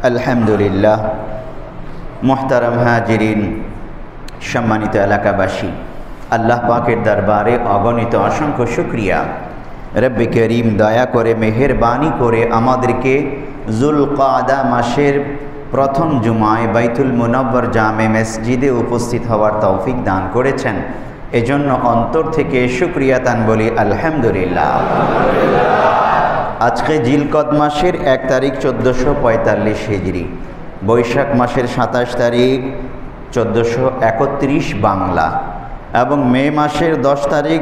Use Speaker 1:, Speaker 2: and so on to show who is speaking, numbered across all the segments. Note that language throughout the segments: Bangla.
Speaker 1: আলহামদুলিল্লাহ। মুহতারাম হাজিরিন, সম্মানিত এলাকাবাসী, আল্লাহ পাকের দরবারে অগণিত অসংখ্য শুকরিয়া। রব্বে করিম দয়া করে মেহেরবানি করে আমাদেরকে যুলকাদা মাসের প্রথম জুমায় বাইতুল মুনাব্বর জামে মসজিদে উপস্থিত হওয়ার তৌফিক দান করেছেন। এজন্য অন্তর থেকে শুকরিয়াতান বলি আলহামদুলিল্লাহ। আজকে জিলকদ মাসের 1 তারিখ 1445 হিজরি, বৈশাখ মাসের 27 তারিখ 1431 বাংলা এবং মে মাসের 10 তারিখ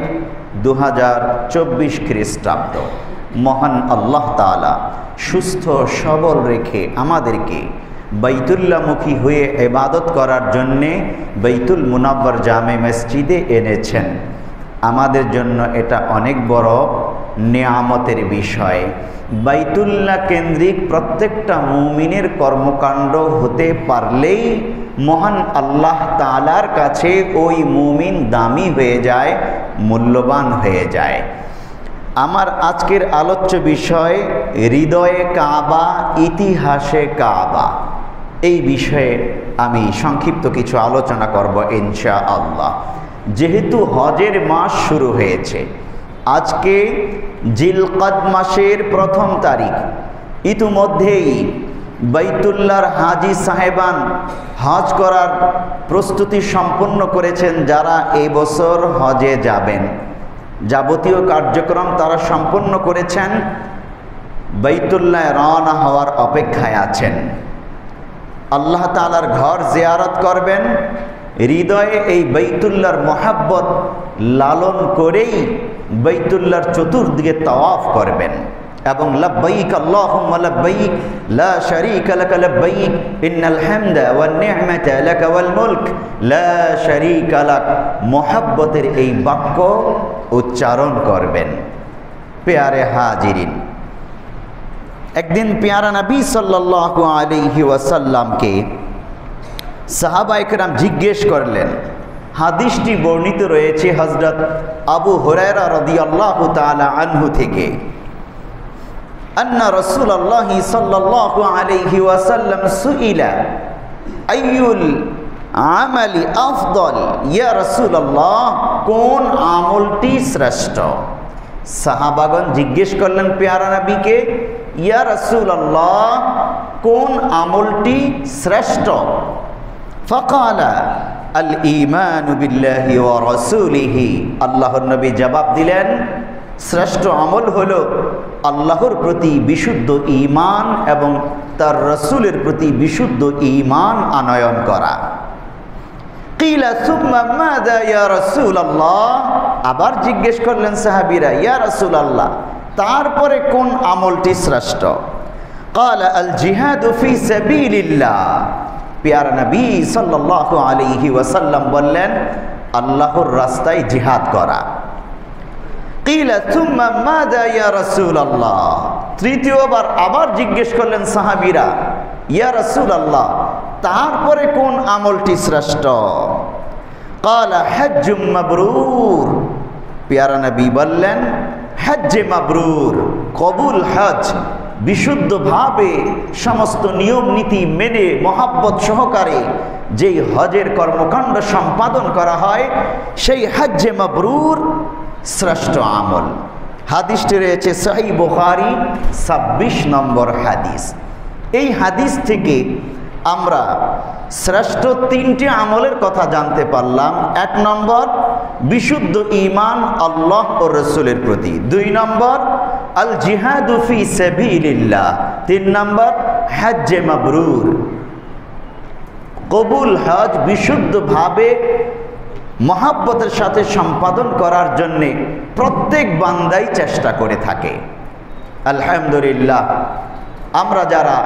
Speaker 1: 2024 খ্রিস্টাব্দ। মহান আল্লাহ তাআলা সুস্থ সবল রেখে আমাদেরকে বাইতুল্লাহমুখী হয়ে ইবাদত করার জন্যে বাইতুল মুনাব্বর জামে মসজিদে এনেছেন। আমাদের জন্য এটা অনেক বড় নেয়ামতের বিষয়। বাইতুল্লাহ কেন্দ্রিক প্রত্যেকটা মুমিনের কর্মকাণ্ড হতে পারলেই মহান আল্লাহ তাআলার কাছে ওই মুমিন দামি হয়ে যায়, মূল্যবান হয়ে যায়। আমার আজকের আলোচ্য বিষয় হৃদয়ে কাবা, ইতিহাসে কাবা। এই বিষয়ে আমি সংক্ষিপ্ত কিছু আলোচনা করব ইনশাআল্লাহ। যেহেতু হজের মাস শুরু হয়েছে, আজকে জিলকদ মাসের প্রথম তারিখ, ইতিমধ্যেই বাইতুল্লাহর হাজি সাহেবান হজ করার প্রস্তুতি সম্পন্ন করেছেন। যারা এই বছর হজে যাবেন, যাবতীয় কার্যক্রম তারা সম্পন্ন করেছেন, বাইতুল্লাহ রওনা হওয়ার অপেক্ষায় আছেন। আল্লাহ তাআলার ঘর জিয়ারত করবেন, হৃদয়ে এই বাইতুল্লাহর মহাব্বত লালন করেই বাইতুল্লাহর চতুর্দিকে তাওয়াফ করবেন এবং লব্বাইক আল্লাহুম্মা লব্বাইক লা শারীকা লাকা লব্বাইক ইন্নাল হামদা ওয়ান নি'মাতা লাকা ওয়াল মুলক লা শারীকা লাক মহাব্বতের এই বাক্য উচ্চারণ করবেন। পেয়ারে হাজিরিন, একদিন পেয়ারা নবী সাল্লাল্লাহু আলাইহি ওয়াসাল্লামকে সাহাবায়ে কেরাম জিজ্ঞেস করলেন। হাদিসটি বর্ণিত রয়েছে হযরত আবু হুরায়রা রাদিয়াল্লাহু তাআলা আনহু থেকে। আন্না রাসূলুল্লাহ সাল্লাল্লাহু আলাইহি ওয়াসাল্লাম সুইলা আইয়ুল আমালি আফদল, ইয়া রাসূলুল্লাহ, কোন আমলটি শ্রেষ্ঠ? সাহাবাগণ জিজ্ঞেস করলেন পেয়ারা নবীকে, ইয়া রাসূলুল্লাহ, কোন আমলটি শ্রেষ্ঠ? ফাকালা আল ঈমানু বিল্লাহি ওয়া রাসূলিহি। আল্লাহর নবী জবাব দিলেন, শ্রেষ্ঠ আমল হলো আল্লাহর প্রতি বিশুদ্ধ ঈমান এবং তার রাসূলের প্রতি বিশুদ্ধ ঈমান আনয়ন করা। কিলা সুম্মা মাযা ইয়া রাসূলুল্লাহ, আবার জিজ্ঞেস করলেন সাহাবীরা, ইয়া রাসূলুল্লাহ, তারপরে কোন আমলটি শ্রেষ্ঠ? ক্বালা আল জিহাদু ফি সাবিলিল্লাহ। পেয়ারা নবী সাল্লাল্লাহু আলাইহি ওয়াসাল্লাম বললেন, আল্লাহর রাস্তায় জিহাদ করা। কিলা সুম্মা মাযা ইয়া রাসূলুল্লাহ, তৃতীয়বার আবার জিজ্ঞেস করলেন সাহাবীরা, ইয়া রাসূলুল্লাহ, তারপরে কোন আমলটি শ্রেষ্ঠ? ক্বালা হজ্জুম মাবরুর। পেয়ারা নবী বললেন, হজ্জে মাবরুর, কবুল হজ, বিশুদ্ধভাবে সমস্ত নিয়ম নীতি মেনে মহাব্বত সহকারে যেই হজের কর্মকাণ্ড সম্পাদন করা হয়, সেই হজ্জে মাবরুর শ্রেষ্ঠ আমল। হাদিসটি রয়েছে সহিহ বুখারী 26 নম্বর হাদিস। এই হাদিস থেকে আমরা শ্রেষ্ঠ 3টি আমলের কথা জানতে পারলাম। 1 নম্বর, বিশুদ্ধ ঈমান আল্লাহ ও রাসূলের প্রতি। 2 নম্বর, আল জিহাদু ফি সাবিলিল্লাহ। 3 নম্বর, হজ্জে মাবরুর, কবুল হজ বিশুদ্ধভাবে মহাব্বতের সাথে সম্পাদন করার জন্যে প্রত্যেক বান্দাই চেষ্টা করে থাকে। আলহামদুলিল্লাহ, আমরা যারা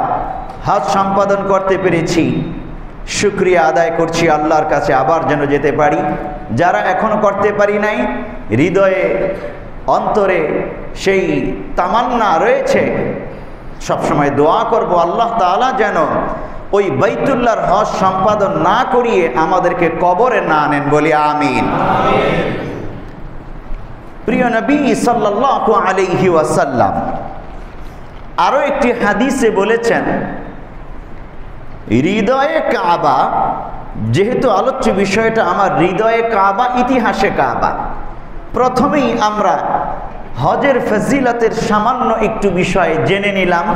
Speaker 1: হজ সম্পাদন করতে পেরেছি, শুকরিয়া আদায় করছি আল্লাহর কাছে, আবার যেন যেতে পারি। যারা এখনো করতে পারি নাই, হৃদয়ে অন্তরে সেই তামান্না রয়েছে, সবসময় দোয়া করব আল্লাহ তাআলা যেন ওই বাইতুল্লাহর হজ সম্পাদন না করিয়ে আমাদেরকে কবরে না আনেন, বলি আমিন। প্রিয় নবী সাল্লাল্লাহু আলাইহি ওয়াসাল্লাম আরো একটি হাদিসে বলেছেন, হৃদয়ে কাবা, যেহেতু আলোচ্য বিষয়টা আমার হৃদয়ে কাবা, ইতিহাসে কাবা, প্রথমেই আমরা হজের ফজিলতের সামান্য একটু বিষয় জেনে নিলাম।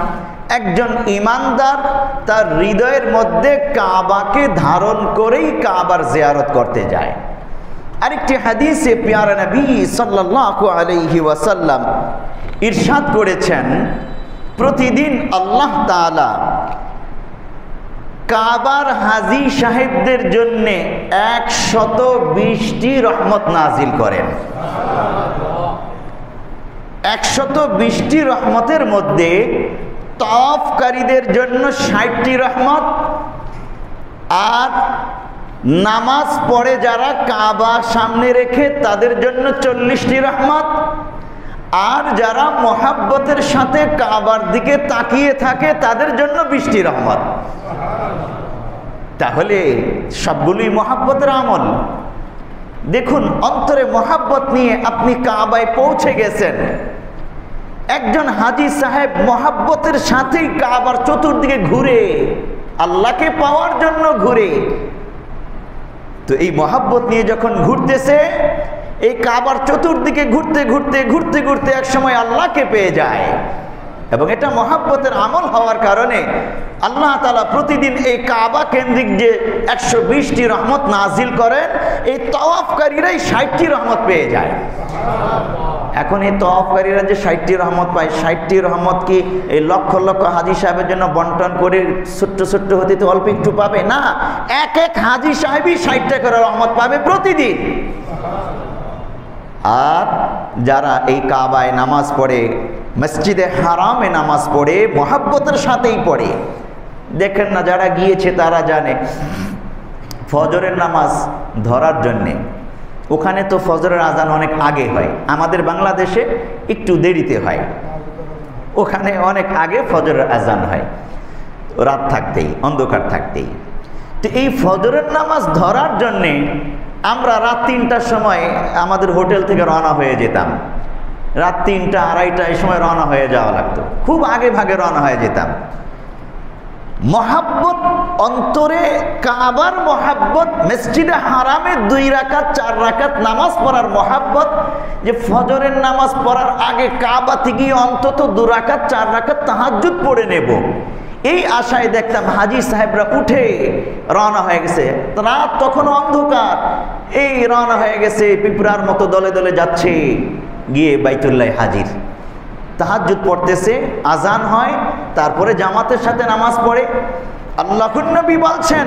Speaker 1: একজন ঈমানদার তার হৃদয়ের মধ্যে কাবাকে ধারণ করেই কাবার জিয়ারত করতে যায়। আরেকটি হাদিসে প্যারা নবী সাল্লাল্লাহু আলাইহি ওয়াসাল্লাম ইরশাদ করেছেন, প্রতিদিন আল্লাহ তাআলা কাবার হাজী সাহেবদের জন্য 120টি রহমত নাজিল করেন। 120টি রহমতের মধ্যে তাওয়াফকারীদের জন্য 60টি রহমত, আর নামাজ পড়ে যারা কাবা সামনে রেখে তাদের জন্য 40টি রহমত, আর যারা মহাব্বতের সাথে কাবার দিকে তাকিয়ে থাকে তাদের জন্য 20টি রহমত। তাহলে সবগুলোই মহাব্বতের আমল। দেখুন, অন্তরে মহাব্বত নিয়ে আপনি কাবায় পৌঁছে গেছেন। একজন হাজী সাহেব মহাব্বতের সাথেই কাবার চতুর্দিকে ঘুরে, আল্লাহকে পাওয়ার জন্য ঘুরে। তো এই মহাব্বত নিয়ে যখন ঘুরতেছে, এই কাবার চতুর্দিকে ঘুরতে ঘুরতে ঘুরতে ঘুরতে এক সময় আল্লাহকে পেয়ে যায়। এবং এটা মহাব্বতের আমল হওয়ার কারণে আল্লাহ তাআলা প্রতিদিন এই কাবা কেন্দ্রিক যে 120টি রহমত নাজিল করেন, এই তাওয়াফকারীরাই 60টি রহমত পেয়ে যায়। এখন এই তাওয়াফকারীরা যে 60টি রহমত পায়, 60টি রহমত কি এই লক্ষ লক্ষ হাজী সাহেবের জন্য বন্টন করে ছোট্ট ছোট্ট হতে তো অল্প একটু পাবে না। এক এক হাজী সাহেবই 60টা করে রহমত পাবে প্রতিদিন। আর যারা এই কাবায় নামাজ পড়ে, মসজিদে হারামে নামাজ পড়ে, মহাব্বতের সাথেই পড়ে, দেখেন না, যারা গিয়েছে তারা জানে, ফজরের নামাজ ধরার জন্যে ওখানে তো ফজরের আজান অনেক আগে হয়, আমাদের বাংলাদেশে একটু দেরিতে হয়। ওখানে অনেক আগে ফজরের আজান হয়, রাত থাকতেই, অন্ধকার থাকতেই। তো এই ফজরের নামাজ ধরার জন্যে আমরা রাত 3টার সময় আমাদের হোটেল থেকে রওনা হয়ে যেতাম। রাত 3টা, 2:30 এই সময় রওনা হয়ে যাওয়া লাগতো, খুব আগে ভাগে রওনা হয়ে যেতাম। মহাব্বত অন্তরে, কাবার মহাব্বত, মসজিদে হারামে 2 রাকাত 4 রাকাত নামাজ পড়ার মহাব্বত, যে ফজরের নামাজ পড়ার আগে কাবা থেকে অন্তত 2 রাকাত 4 রাকাত তাহাজ্জুদ পড়ে নেব, এই আশায় দেখতাম হাজী সাহেবরা উঠে রওনা হয়ে গেছে। রাত তখন অন্ধকার, এই রওনা হয়ে গেছে, পিঁপড়ার মতো দলে দলে যাচ্ছে, গিয়ে বাইতুল্লাহ হাজির, তাহাজ্জুদ পড়তেছে, আজান হয়, তারপরে জামাতের সাথে নামাজ পড়ে। আল্লাহর নবী বলছেন,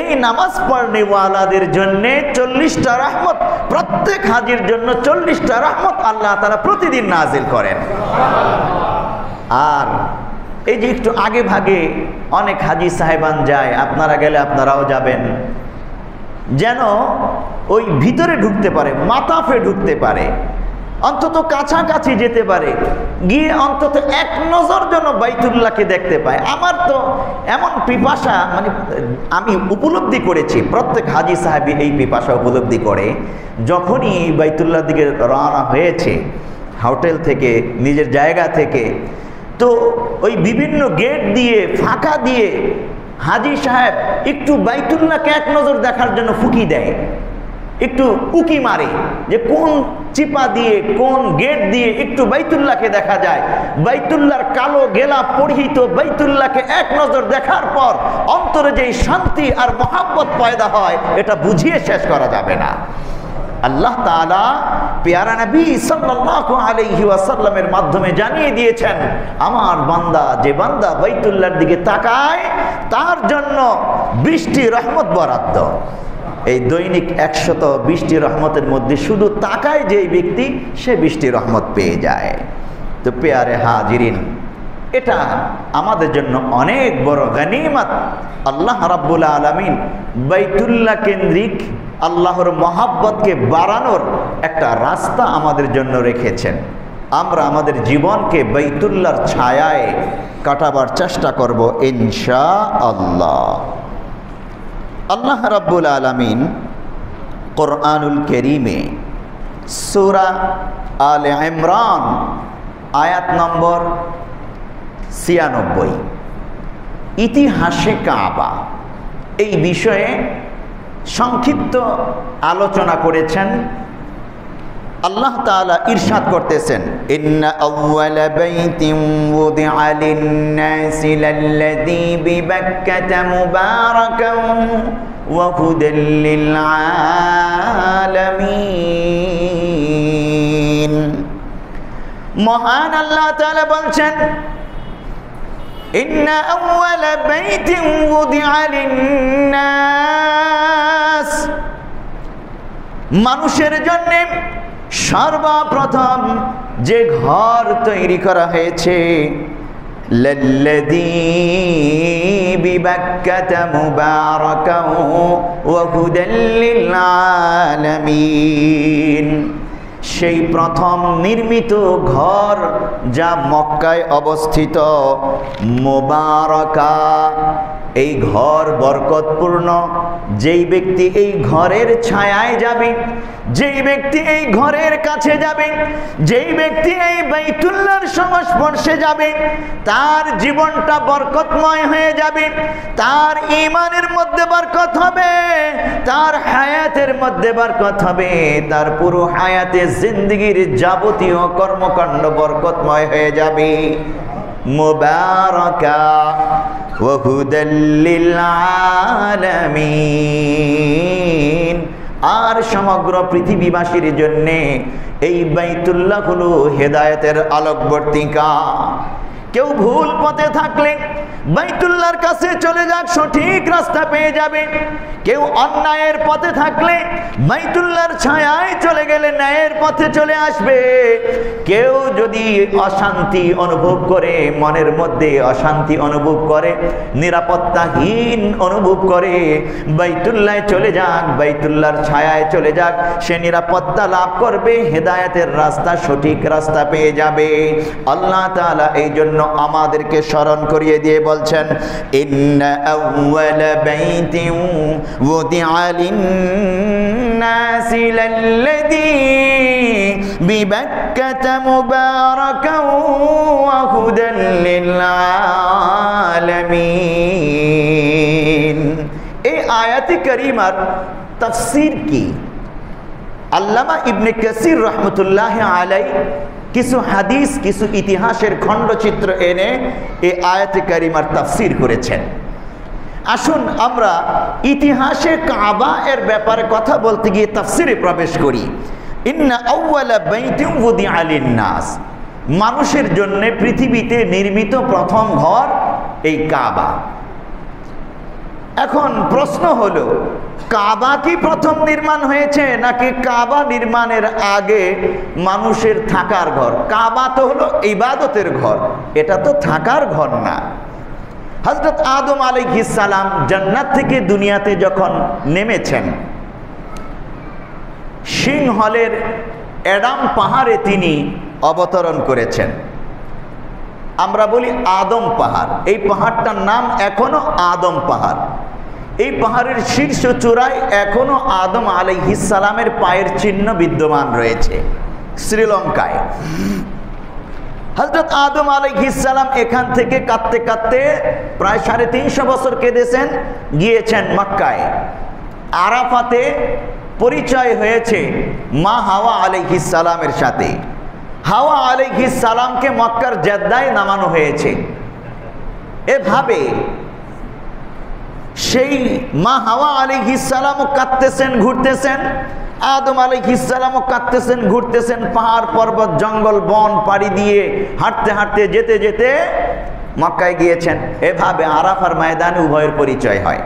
Speaker 1: এই নামাজ পড়নেওয়ালাদের জন্য 40টা রহমত, প্রত্যেক হাজির জন্য 40টা রহমত আল্লাহ তাআলা প্রতিদিন নাজিল করেন। আর এই যে একটু আগে ভাগে অনেক হাজী সাহেবান যায়, আপনারা গেলে আপনারাও যাবেন, যেন ওই ভিতরে ঢুকতে পারে, মাতাফে ঢুকতে পারে, অন্তত কাছাকাছি যেতে পারে, গিয়ে অন্তত এক নজর যেন বাইতুল্লাহকে দেখতে পায়। আমার তো এমন পিপাসা, মানে আমি উপলব্ধি করেছি, প্রত্যেক হাজী সাহেবই এই পিপাসা উপলব্ধি করে। যখনই এই বাইতুল্লাহর দিকে রওনা হয়েছে হোটেল থেকে, নিজের জায়গা থেকে, তো ওই বিভিন্ন গেট দিয়ে, ফাঁকা দিয়ে হাজী সাহেব একটু বাইতুল্লাহকে এক নজর দেখার জন্য ফুঁকি দেয়, একটু উকি মারে যে কোন চিপা দিয়ে, কোন গেট দিয়ে একটু বাইতুল্লাহকে দেখা যায়। বাইতুল্লাহর কালো গেলা পরিহিত বাইতুল্লাহকে এক নজর দেখার পর অন্তরে যেই শান্তি আর মহাব্বত পয়দা হয়, এটা বুঝিয়ে শেষ করা যাবে না। আল্লাহ তাআলা প্যারা নবী সাল্লাল্লাহু আলাইহি ওয়াসাল্লামের মাধ্যমে জানিয়ে দিয়েছেন, আমার বান্দা, যে বান্দা বাইতুল্লাহর দিকে তাকায় তার জন্য 20টি রহমত বরাদ্দ। এই দৈনিক 120টি রহমতের মধ্যে শুধু তাকায় যেই ব্যক্তি, সে 20টি রহমত পেয়ে যায়। তো পেয়ারে হাজিরিন, এটা আমাদের জন্য অনেক বড় গনিমত। আল্লাহ রাব্বুল আলামিন বাইতুল্লাহ কেন্দ্রিক আল্লাহর মহাব্বতকে বাড়ানোর একটা রাস্তা আমাদের জন্য রেখেছেন। আমরা আমাদের জীবনকে বাইতুল্লাহর ছায়ায় কাটাবার চেষ্টা করব ইনশাআল্লাহ। আল্লাহ রাব্বুল আলামিন কোরআনুল কারীমে সূরা আলে ইমরান আয়াত নম্বর 96, ইতিহাসে কাবা এই বিষয়ে সংক্ষিপ্ত আলোচনা করেছেন। আল্লাহ তাআলা ইরশাদ করতেছেন, ইন্না আউওয়ালা বাইতিন ওয়ুদিআ লিন-নাসি লাল্লাযী বিবাক্কাতা মুবারাকান ওয়া হুদাল লিল-আলামিন। মহান আল্লাহ তাআলা বলছেন, ইন্না আউওয়ালা বাইতিন ওয়ুদিআ লিন-নাস, মানুষের জন্য সর্বপ্রথম যে ঘর তৈরি করা হয়েছে, লাল্লাযী বিবাক্কাতা মুবারাকান ওয়া হুদাল লিল-আলামিন, সেই প্রথম নির্মিত ঘর যা মক্কায় অবস্থিত, মুবারাকা, এই ঘর বরকতপূর্ণ। যেই ব্যক্তি এই ঘরের ছায়ায় যাবে, যেই ব্যক্তি এই ঘরের কাছে যাবে, যেই ব্যক্তি এই বাইতুল্লাহর সংস্পর্শে যাবে, তার জীবনটা বরকতময় হয়ে যাবে, তার ঈমানের মধ্যে বরকত হবে, তার হায়াতের মধ্যে বরকত হবে, তার পুরো হায়াতে জিন্দেগির যাবতীয় কর্মকাণ্ড বরকতময় হয়ে যাবে। মুবারাকা ওয়া হুদাল লিল-আলামিন, আর সমগ্র পৃথিবীবাসীর জন্য এই বাইতুল্লাহ হলো হেদায়েতের আলোকবর্তিকা। কেউ ভুল পথে থাকলে বাইতুল্লাহর কাছে চলে যাক, সঠিক রাস্তা পেয়ে যাবে। কেউ অন্যায়ের পথে থাকলে বাইতুল্লাহর ছায়ায় চলে গেলে ন্যায়ের পথে চলে আসবে। কেউ যদি অশান্তি অনুভব করে, মনের মধ্যে অশান্তি অনুভব করে, নিরাপত্তাহীন অনুভব করে, বাইতুল্লাহে চলে যাক, বাইতুল্লাহর ছায়ায় চলে যাক, সে নিরাপত্তা লাভ করবে, হেদায়েতের রাস্তা, সঠিক রাস্তা পেয়ে যাবে। আল্লাহ তাআলা এই জন্য আমাদেরকে স্মরণ করিয়ে দিয়ে বলছেন, ইন্না আউওয়ালা বাইতিন ওয়ুদিআ লিন-নাসি লাল্লাযী বিবাক্কাতা মুবারাকান ওয়া হুদাল লিল-আলামিন। এই আয়াতে কারিমার তাফসীর কি? আল্লামা ইবনে কাসির রাহমাতুল্লাহ আলাইহি কিছু হাদিস, কিছু ইতিহাসের খণ্ডচিত্র এনে এই আয়াতে কারিমার তাফসীর করেছেন। আসুন আমরা ইতিহাসে কাবা এর ব্যাপারে কথা বলতে গিয়ে তাফসীরে প্রবেশ করি। ইন্না আউওয়ালা বাইতিন ওয়ুদিআ লিন-নাস, মানুষের জন্য পৃথিবীতে নির্মিত প্রথম ঘর এই কাবা। এখন প্রশ্ন হলো, কাবা কি প্রথম নির্মাণ হয়েছে নাকি কাবা নির্মাণের আগে মানুষের থাকার ঘর? কাবা তো হলো ইবাদতের ঘর, এটা তো থাকার ঘর না। হযরত আদম আলাইহিস সালাম জান্নাত থেকে দুনিয়াতে যখন নেমেছেন, সিংহলের এডাম পাহাড়ে তিনি অবতরণ করেছেন। আমরা বলি আদম পাহাড়, এই পাহাড়টার নাম এখনো আদম পাহাড়। এই পাহাড়ের শীর্ষ চূড়ায় এখনো আদম আলাইহিস সালামের পায়ের চিহ্ন বিদ্যমান রয়েছে শ্রীলঙ্কায়। হযরত আদম আলাইহিস সালাম এখান থেকে কাঁদতে কাঁদতে প্রায় 350 বছর কেঁদেছেন, গিয়েছেন মক্কায়। আরাফাতে পরিচয় হয়েছে মা হাওয়া আলাইহিস সালামের সাথে। হাওয়া আলাইহিস সালামকে মক্কার জেদ্দায় নামানো হয়েছে। এভাবে সেই মা হাওয়া আলাইহিস সালামও কাঁদতেছেন, ঘুরতেছেন, আদম আলাইহিস সালামও কাঁদতেছেন, ঘুরতেছেন, পাহাড় পর্বত জঙ্গল বন পাড়ি দিয়ে হাঁটতে হাঁটতে যেতে যেতে মক্কায় গিয়েছেন। এভাবে আরাফার ময়দানে উভয়ের পরিচয় হয়।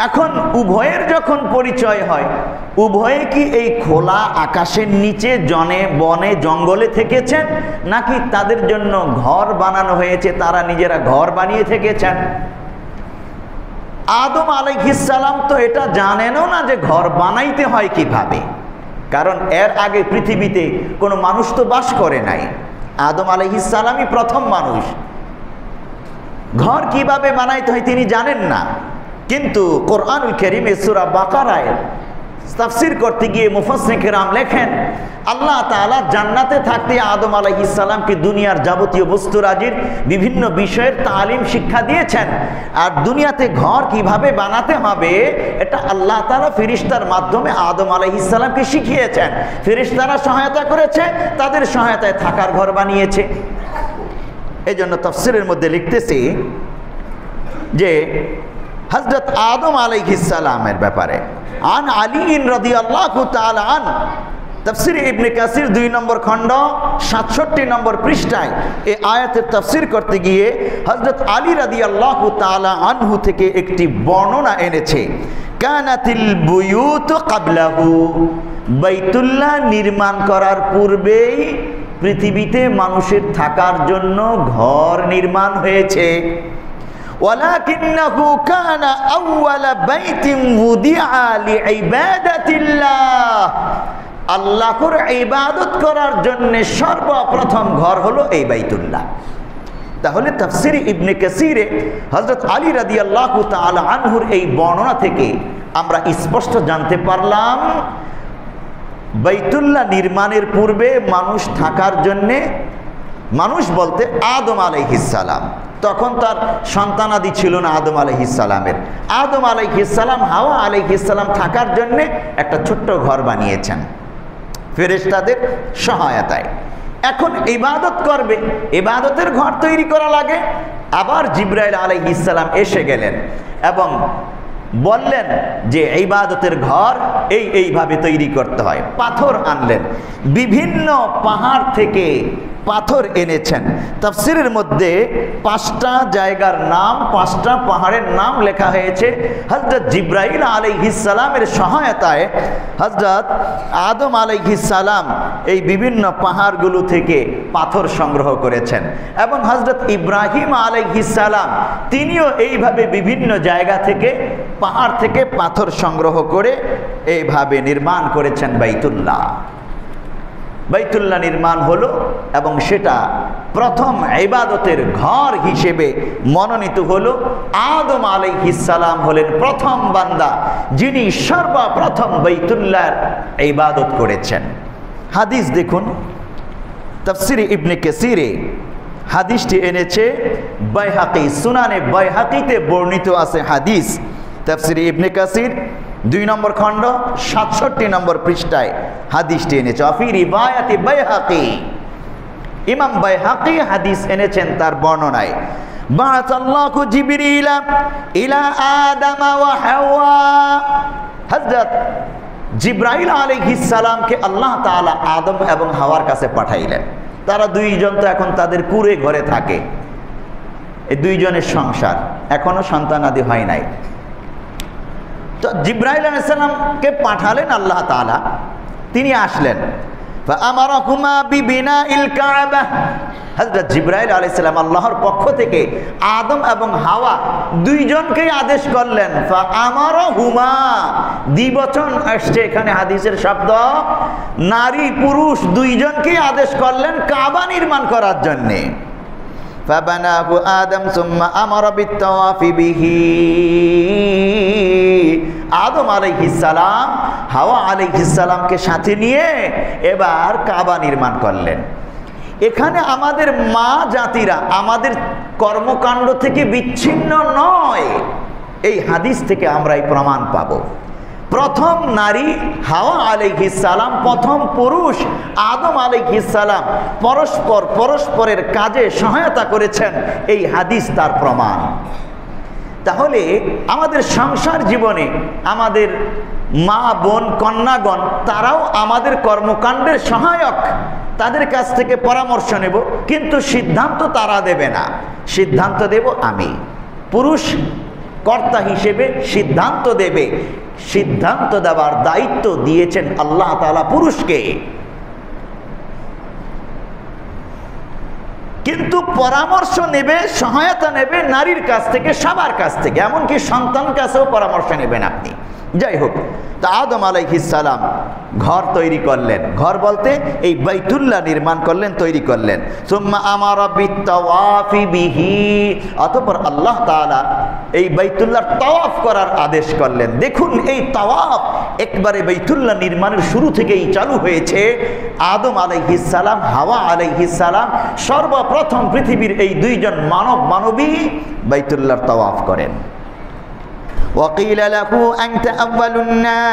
Speaker 1: এখন উভয়ের যখন পরিচয় হয়, উভয়ে কি এই খোলা আকাশের নিচে জনে বনে জঙ্গলে থেকেছেন, নাকি তাদের জন্য ঘর বানানো হয়েছে, তারা নিজেরা ঘর বানিয়ে থেকেছেন? আদম আলাইহিস সালাম তো এটা জানেনও না যে ঘর বানাইতে হয় কিভাবে, কারণ এর আগে পৃথিবীতে কোনো মানুষ তো বাস করে নাই। আদম আলাইহিস সালামই প্রথম মানুষ। ঘর কিভাবে বানাইতে হয় তিনি জানেন না। কিন্তু কোরআনুল কারীমে সূরা বাকারায় তাফসীর করতে গিয়ে মুফাসসির কিরাম লেখেন, আল্লাহ তাআলা জান্নাতে থাকতে আদম আলাইহিস সালামকে দুনিয়ার যাবতীয় বস্তুরাজির বিভিন্ন বিষয়ের তালিম শিক্ষা দিয়েছেন। আর দুনিয়াতে ঘর কিভাবে বানাতে হবে এটা আল্লাহ তাআলা ফেরেশতার মাধ্যমে আদম আলাইহিস সালামকে শিখিয়েছেন। ফেরেশতারা সহায়তা করেছে, তাদের সহায়তায় থাকার ঘর বানিয়েছে। এই জন্য তাফসীরের মধ্যে লিখতেছি যে হযরত আদম আলাইহিস সালামের ব্যাপারে আন আলী রাদিয়াল্লাহু তাআলা আন, তাফসীর ইবনে কাসির 2 নম্বর খণ্ড 67 নম্বর পৃষ্ঠায় এই আয়াতের তাফসীর করতে গিয়ে হযরত আলী রাদিয়াল্লাহু তাআলা আনহু থেকে একটি বর্ণনা এনেছে। কানাতিল বুয়ুত ক্বাবলাহু, বাইতুল্লাহ নির্মাণ করার পূর্বেই পৃথিবীতে মানুষের থাকার জন্য ঘর নির্মাণ হয়েছে। ওয়ালাকিন্নাহু কানা আউওয়ালা বাইতিন উদিআ লিইবাদাতিল্লাহ, আল্লাহর ইবাদত করার জন্য সর্বপ্রথম ঘর হলো এই বাইতুল্লাহ। তাহলে তাফসীর ইবনে কাসিরে হযরত আলী রাদিয়াল্লাহু তাআলা আনহুর এই বর্ণনা থেকে আমরা স্পষ্ট জানতে পারলাম বাইতুল্লাহ নির্মাণের পূর্বে মানুষ থাকার জন্যে, মানুষ বলতে আদম আলাইহিস সালাম, তখন তার সন্তানাদি ছিল না আদম আলাইহিস সালামের। আদম আলাইহিস সালাম হাওয়া আলাইহিস সালাম থাকার জন্যে একটা ছোট্ট ঘর বানিয়েছেন ফেরেশতাদের সহায়তায়। এখন ইবাদত করবে, ইবাদতের ঘর তৈরি করা লাগে। আবার জিবরাইল আলাইহিস সালাম এসে গেলেন এবং বললেন যে ইবাদতের ঘর এইভাবে তৈরি করতে হয়। পাথর আনলেন, বিভিন্ন পাহাড় থেকে পাথর এনেছেন। তাফসীরের মধ্যে 5টা জায়গার নাম, 5টা পাহাড়ের নাম লেখা হয়েছে। হযরত জিবরাইল আলাইহিস সালামের সহায়তায় হযরত আদম আলাইহিস সালাম এই বিভিন্ন পাহাড়গুলো থেকে পাথর সংগ্রহ করেছেন এবং হযরত ইব্রাহিম আলাইহিস সালাম তিনিও এইভাবে বিভিন্ন জায়গা থেকে, পাহাড় থেকে পাথর সংগ্রহ করে এইভাবে নির্মাণ করেছেন বাইতুল্লাহ। বাইতুল্লাহ নির্মাণ হলো এবং সেটা প্রথম ইবাদতের ঘর হিসেবে মনোনীত হলো। আদম আলাইহিস সালাম হলেন প্রথম বান্দা যিনি সর্বপ্রথম বাইতুল্লাহর ইবাদত করেছেন। হাদিস দেখুন, তাফসীর ইবনে কাসিরে হাদিসটি এনেছে বাইহাকি, সুনানে বাইহাকিতে বর্ণিত আছে হাদিস। তাফসীর ইবনে কাসির 2 নম্বর খণ্ড 67 নম্বর পৃষ্ঠায় হাদিসটি এনেছে। ফি রিওয়ায়াতি বাইহাকি, ইমাম বাইহাকি হাদিস এনেছেন তার বর্ণনায়, বাআসাল্লাহু জিবরিলা ইলা আদম ওয়া হাওয়া, হযরত জিবরাইল আলাইহিস সালামকে আল্লাহ তাআলা আদম এবং হাওয়ার কাছে পাঠাইলেন। তারা দুইজন তো এখন তাদের কুঁড়ে ঘরে থাকে, এই দুইজনের সংসার, এখনো সন্তানাদি হয় নাই। তো জিবরাইল আলাইহিস সালামকে পাঠালেন আল্লাহ তাআলা, তিনি আসলেন। ফাআমারাকুমা বিবিনাইল কাবা, হযরত জিবরাইল আলাইহিস সালাম আল্লাহর পক্ষ থেকে আদম এবং হাওয়া দুইজনকেই আদেশ করলেন। ফাআমারাহুমা, দ্বিবচন আসছে এখানে হাদিসের শব্দ, নারী পুরুষ দুইজনকেই আদেশ করলেন কাবা নির্মাণ করার জন্যে। ফাবানাহু আদম সুম্মা আমারা বিত্তাওয়াফি বিহি, আদম আলাইহিস সালাম হাওয়া আলাইহিস সালামকে সাথে নিয়ে এবার কাবা নির্মাণ করলেন। এখানে আমাদের মা জাতিরা আমাদের কর্মকাণ্ড থেকে বিচ্ছিন্ন নয়, এই হাদিস থেকে আমরা এই প্রমাণ পাব। প্রথম নারী হাওয়া আলাইহিস সালাম, প্রথম পুরুষ আদম আলাইহিস সালাম পরস্পরের কাজে সহায়তা করেছেন, এই হাদিস তার প্রমাণ। তাহলে আমাদের সংসার জীবনে আমাদের মা বোন কন্যাগণ তারাও আমাদের কর্মকাণ্ডের সহায়ক, তাদের কাছ থেকে পরামর্শ নেব, কিন্তু সিদ্ধান্ত তারা দেবে না, সিদ্ধান্ত দেব আমি। পুরুষ কর্তা হিসেবে সিদ্ধান্ত দেবে, সিদ্ধান্ত দেওয়ার দায়িত্ব দিয়েছেন আল্লাহ তাআলা পুরুষকে, কিন্তু পরামর্শ নেবে, সহায়তা নেবে নারীর কাছ থেকে, সবার কাছ থেকে, এমনকি সন্তান কাছেও পরামর্শ নেবেন আপনি। যাই হোক, তা আদম আলাইহিস সালাম ঘর তৈরি করলেন, ঘর বলতে এই বাইতুল্লাহ নির্মাণ করলেন, তৈরি করলেন। সুম্মা আমারা বিত্তাওয়াফি বিহি, অতঃপর আল্লাহ তাআলা এই বাইতুল্লাহর তাওয়াফ করার আদেশ করলেন। দেখুন এই তাওয়াফ একবারে বাইতুল্লাহ নির্মাণের শুরু থেকেই চালু হয়েছে। আদম আলাইহিস সালাম, হাওয়া আলাইহিস সালাম সর্বপ্রথম পৃথিবীর এই দুইজন মানবী বাইতুল্লাহর তাওয়াফ করেন। وقيل له أنت أول الناس,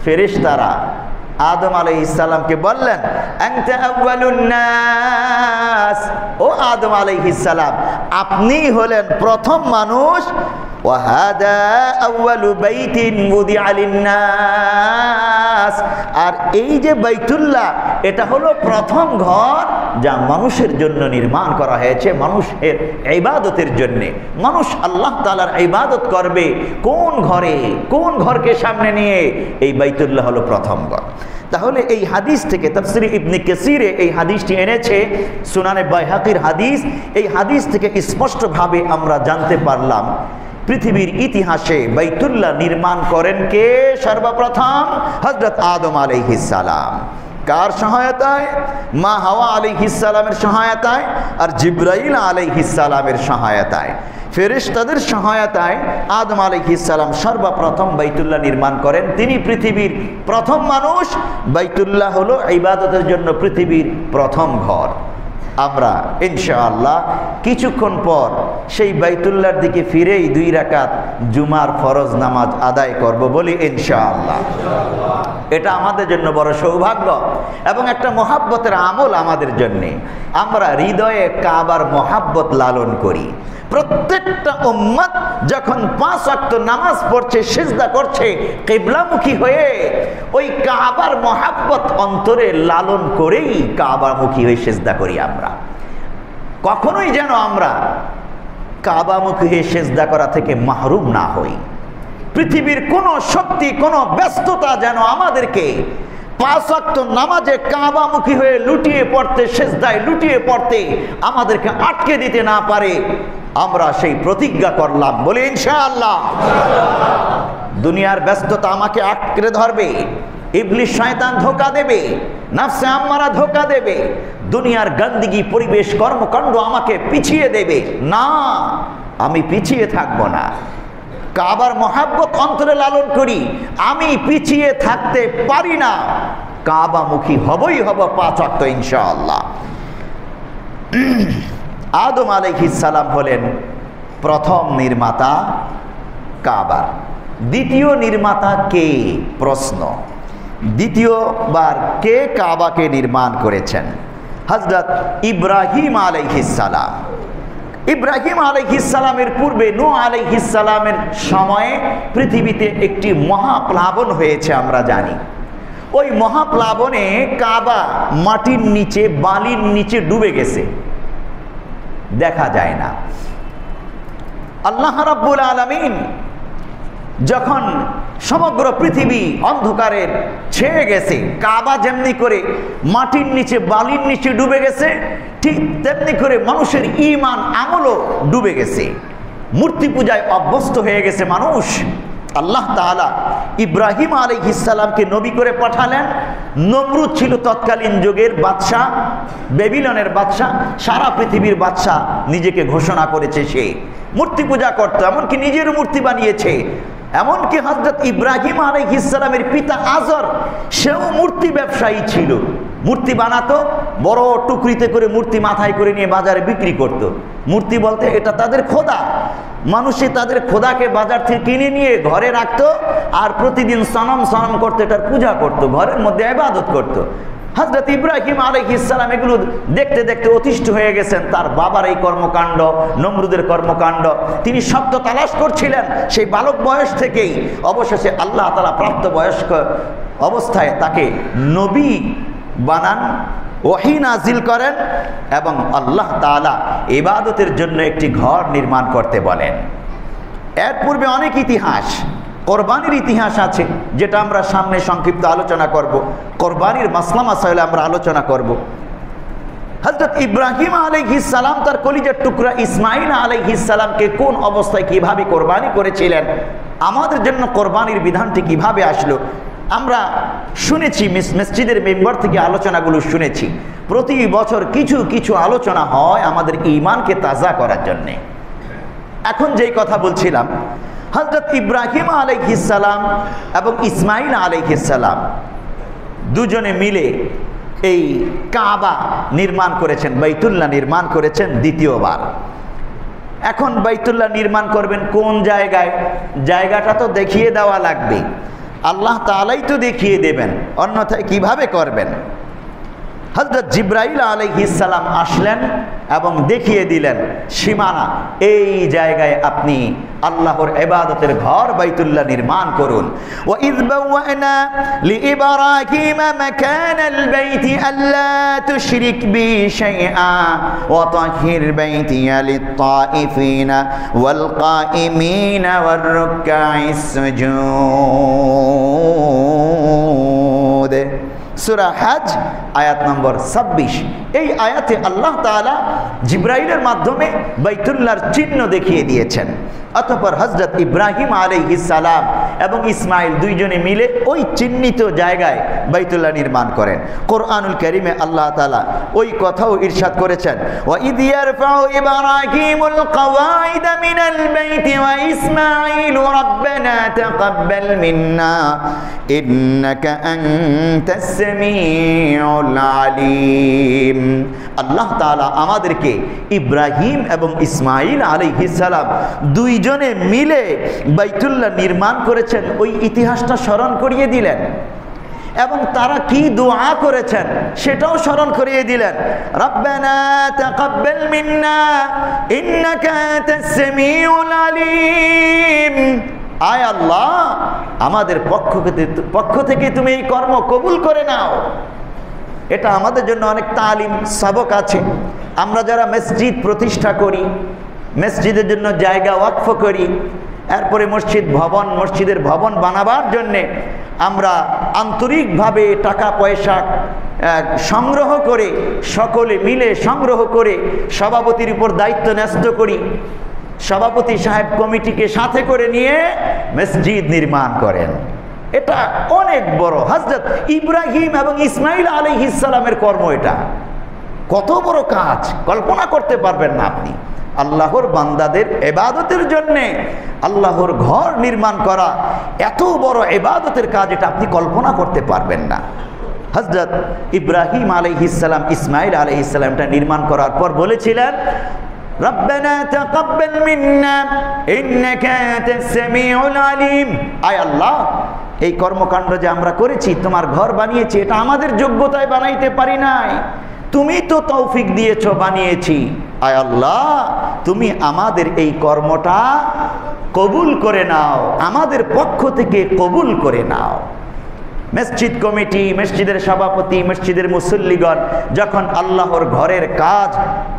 Speaker 1: ফেরেশতারা আদম আলাইহিস সালামকে বললেন আনতা আউয়ালুন নাস, ও আদম আলাইহিস সালাম আপনি হলেন প্রথম মানুষ। ওয়া হাদা আউয়ালু বাইতিন উদিআ লিন-নাস, আর এই যে বাইতুল্লাহ এটা হলো প্রথম ঘর যা মানুষের জন্য নির্মাণ করা হয়েছে, মানুষের ইবাদতের জন্য। মানুষ আল্লাহ তাআলার ইবাদত করবে কোন ঘরে, কোন ঘরকে সামনে নিয়ে? এই বাইতুল্লাহ হলো প্রথম ঘর। তাহলে এই হাদিস থেকে তাফসীরে ইবনে কাসিরে এই হাদিসটি এনেছে, সুনানে বাইহাকির হাদিস। এই হাদিস থেকে স্পষ্টভাবে আমরা জানতে পারলাম পৃথিবীর ইতিহাসে বাইতুল্লাহ নির্মাণ করেন কে? সর্বপ্রথম হযরত আদম আলাইহিস সালাম। কার সহায়তায়? মা হাওয়া আলাইহিস সালামের সহায়তায় আর জিবরাইল আলাইহিস সালামের সহায়তায়, ফেরেশতাদের সহায়তায় আদম আলাইহিস সালাম সর্বপ্রথম বাইতুল্লাহ নির্মাণ করেন। তিনি পৃথিবীর প্রথম মানুষ। বাইতুল্লাহ হলো ইবাদতের জন্য পৃথিবীর প্রথম ঘর। আমরা ইনশাআল্লাহ কিছুক্ষণ পর সেই বাইতুল্লাহর দিকে ফিরেই 2 রাকাত জুমার ফরজ নামাজ আদায় করব বলি ইনশাআল্লাহ। এটা আমাদের জন্য বড় সৌভাগ্য এবং একটা মহাব্বতের আমল আমাদের জন্য। আমরা হৃদয়ে কাবার মহাব্বত লালন করি। প্রত্যেকটা উম্মত যখন 5 ওয়াক্ত নামাজ পড়ছে, সিজদা করছে কিবলামুখী হয়ে, ওই কাবার মহাব্বত অন্তরে লালন করেই কাবামুখী হয়ে সিজদা করি। আমরা কখনোই যেন আমরা কাবামুখী হয়ে সিজদা করা থেকে মাহরুম না হই। পৃথিবীর কোনো শক্তি, কোনো ব্যস্ততা যেন আমাদেরকে 5 ওয়াক্ত নামাজে কাবামুখী হয়ে লুটিয়ে পড়তে, সিজদায় লুটিয়ে পড়তে আমাদেরকে আটকে দিতে না পারে। আমরা সেই প্রতিজ্ঞা করলাম বলি ইনশাআল্লাহ। দুনিয়ার ব্যস্ততা আমাকে আঁকড়ে ধরবে, ইবলিস শয়তান ধোঁকা দেবে, নফসে আম্মারা ধোঁকা দেবে, দুনিয়ার গন্দিগি পরিবেশ কর্মকাণ্ড আমাকে পিছিয়ে দেবে। না, আমি পিছিয়ে থাকবো না। কাবার মহাব্বত অন্তরে লালন করি, আমি পিছিয়ে থাকতে পারি না। কাবামুখী হবই হব 5 ওয়াক্ত ইনশাআল্লাহ। আদম আলাইহিস সালাম হলেন প্রথম নির্মাতা কাবার। দ্বিতীয় নির্মাতা কে? প্রশ্ন। দ্বিতীয়বার কে কাবাকে নির্মাণ করেছেন? হযরত ইব্রাহিম আলাইহিস সালাম। ইব্রাহিম আলাইহিস সালামের পূর্বে নূহ আলাইহিস সালামের সময়ে পৃথিবীতে একটি মহাপ্লাবন হয়েছে, আমরা জানি। ওই মহাপ্লাবনে কাবা মাটির নিচে, বালির নিচে ডুবে গেছে, দেখা যায় না। আল্লাহ রাব্বুল আলামিন যখন সমগ্র পৃথিবী অন্ধকারের ছেয়ে গেছে, কাবা যেমনি করে মাটির নিচে, বালির নিচে ডুবে গেছে, ঠিক তেমনি করে মানুষের ঈমান আমলও ডুবে গেছে। মূর্তি পূজায় অভ্যস্ত হয়ে গেছে মানুষ। আল্লাহ তাআলা ইব্রাহিম আলাইহিস সালামকে নবী করে পাঠালেন। নমরুদ ছিল তৎকালীন যুগের বাদশাহ, বেবিলনের বাদশাহ, সারা পৃথিবীর বাদশাহ নিজেকে ঘোষণা করেছে। সে মূর্তি পূজা করত, এমনকি নিজের মূর্তি বানিয়েছে। এমনকি হযরত ইব্রাহিম আলাইহিস সালামের পিতা আজর, সেও মূর্তি ব্যবসায়ী ছিল। মূর্তি বানাতো, বড় টুকরিতে করে মূর্তি মাথায় করে নিয়ে বাজারে বিক্রি করত। মূর্তি বলতে এটা তাদের খোদা। মানুষে তাদের খোদাকে বাজার থেকে কিনে নিয়ে ঘরে রাখতো আর প্রতিদিন সনম সনম করতে, এটার পূজা করত, ঘরের মধ্যে ইবাদত করত। হযরত ইব্রাহিম আলাইহিস সালাম এগুলো দেখতে দেখতে অতিষ্ঠ হয়ে গেছেন। তার বাবার এই কর্মকাণ্ড, নমরুদের কর্মকাণ্ড, তিনি সত্য তালাশ করছিলেন সেই বালক বয়স থেকেই। অবশেষে আল্লাহ তাআলা প্রাপ্তবয়স্ক অবস্থায় তাকে নবী বানান, ওহী নাজিল করেন এবং আল্লাহ তাআলা ইবাদতের জন্য একটি ঘর নির্মাণ করতে বলেন। এর পূর্বে অনেক ইতিহাস, কোরবানির ইতিহাস আছে, যেটা আমরা সামনে সংক্ষিপ্ত আলোচনা করব। কোরবানির মাসলা মাসাইল আমরা আলোচনা করব। হযরত ইব্রাহিম আলাইহিস সালাম তার কলিজার টুকরা ইসমাঈল আলাইহিস সালামকে কোন অবস্থায় কিভাবে কোরবানি করেছিলেন, আমাদের জন্য কোরবানির বিধানটি কিভাবে আসলো, আমরা শুনেছি। মসজিদের মেম্বার থেকে আলোচনাগুলো শুনেছি। প্রতি বছর কিছু কিছু আলোচনা হয় আমাদের ঈমানকে তাজা করার জন্যে। এখন যেই কথা বলছিলাম, হযরত ইব্রাহিম আলাইহিস সালাম এবং ইসমাইল আলাইহিস সালাম দুজনে মিলে এই কাবা নির্মাণ করেছেন, বাইতুল্লাহ নির্মাণ করেছেন দ্বিতীয়বার। এখন বাইতুল্লাহ নির্মাণ করবেন কোন জায়গায়? জায়গাটা তো দেখিয়ে দেওয়া লাগবে, আল্লাহ তাআলাই তো দেখিয়ে দেবেন, অন্যথায় কিভাবে করবেন? হযরত জিবরাইল আলাইহিস সালাম আসলেন এবং দেখিয়ে দিলেন সীমানা, এই জায়গায় আপনি আল্লাহর ইবাদতের ঘর বাইতুল্লাহ নির্মাণ করুন। ওয়া ইয বাওয়ানা লিইব্রাহিমা মাকানাল বাইতি আল্লা তুশরিক বি শাইআ ওয়া তাহির বাইতিয়া লিত-তাইফিনা ওয়াল কাইমিনা ওয়ার রুকআইস সুজুদ। সূরা হজ আয়াত নম্বর 26। এই আয়াতে আল্লাহ তাআলা জিবরাইলের মাধ্যমে বাইতুল্লাহর চিহ্ন দেখিয়ে দিয়েছেন। অতঃপর হযরত ইব্রাহিম আলাইহিস সালাম এবং ইসমাইল দুইজনে মিলে ওই চিহ্নিত জায়গায় বাইতুল্লাহ নির্মাণ করেন। কোরআনুল কারীমে আল্লাহ তাআলা ওই কথাও ইরশাদ করেছেন, ওয়া ইয ইয়ারফাউ ইব্রাহিমুল কওয়াইদা মিনাল বাইতি ওয়া ইসমাঈলু রাব্বানা তাকাব্বাল মিন্না ইন্নাকা আনতাস সামিউল আলিম। আল্লাহ তাআলা আমাদেরকে ইব্রাহিম এবং ইসমাইল আলাইহিস সালাম দুইজনে মিলে বাইতুল্লাহ নির্মাণ করেছেন, ওই ইতিহাসটা স্মরণ করিয়ে দিলেন এবং তারা কি দোয়া করেছেন সেটাও স্মরণ করিয়ে দিলেন। রব্বানা তাকাব্বাল মিন্না ইন্নাকা আনতাস সামিউল আলিম। আয় আল্লাহ, আমাদের পক্ষ থেকে তুমি এই কর্ম কবুল করে নাও। এটা আমাদের জন্য অনেক তালিম সবক আছে। আমরা যারা মসজিদ প্রতিষ্ঠা করি, মসজিদের জন্য জায়গা ওয়াকফ করি, এরপরে মসজিদের ভবন বানাবার জন্যে আমরা আন্তরিকভাবে টাকা পয়সা সংগ্রহ করে, সকলে মিলে সংগ্রহ করে সভাপতির উপর দায়িত্ব ন্যস্ত করি। সভাপতি সাহেব কমিটিকে সাথে করে নিয়ে মসজিদ নির্মাণ করেন। এটা অনেক বড়। হযরত ইব্রাহিম এবং ইসমাইল আলাইহিস সালামের কর্ম এটা। কত বড় কাজ কল্পনা করতে পারবেন না আপনি। আল্লাহর বান্দাদের ইবাদতের জন্যে আল্লাহর ঘর নির্মাণ করা এত বড় ইবাদতের কাজ, এটা আপনি কল্পনা করতে পারবেন না। হযরত ইব্রাহিম আলাইহিস সালাম ইসমাইল আলাইহিস সালামটা নির্মাণ করার পর বলেছিলেন, রব্বানা তাকাব্বাল মিন্না ইন্নাকা আনতাস সামিউল আলিম। আয় আল্লাহ, এই কর্মকাণ্ড যে আমরা করেছি, তোমার ঘর বানিয়েছি, এটা আমাদের যোগ্যতায় বানাইতে পারি নাই, তুমি তো তৌফিক দিয়েছো, বানিয়েছি। আয় আল্লাহ, তুমি আমাদের এই কর্মটা কবুল করে নাও, আমাদের পক্ষ থেকে কবুল করে নাও। মসজিদ কমিটি, মসজিদের সভাপতি, মসজিদের মুসল্লিগণ যখন আল্লাহর ঘরের কাজ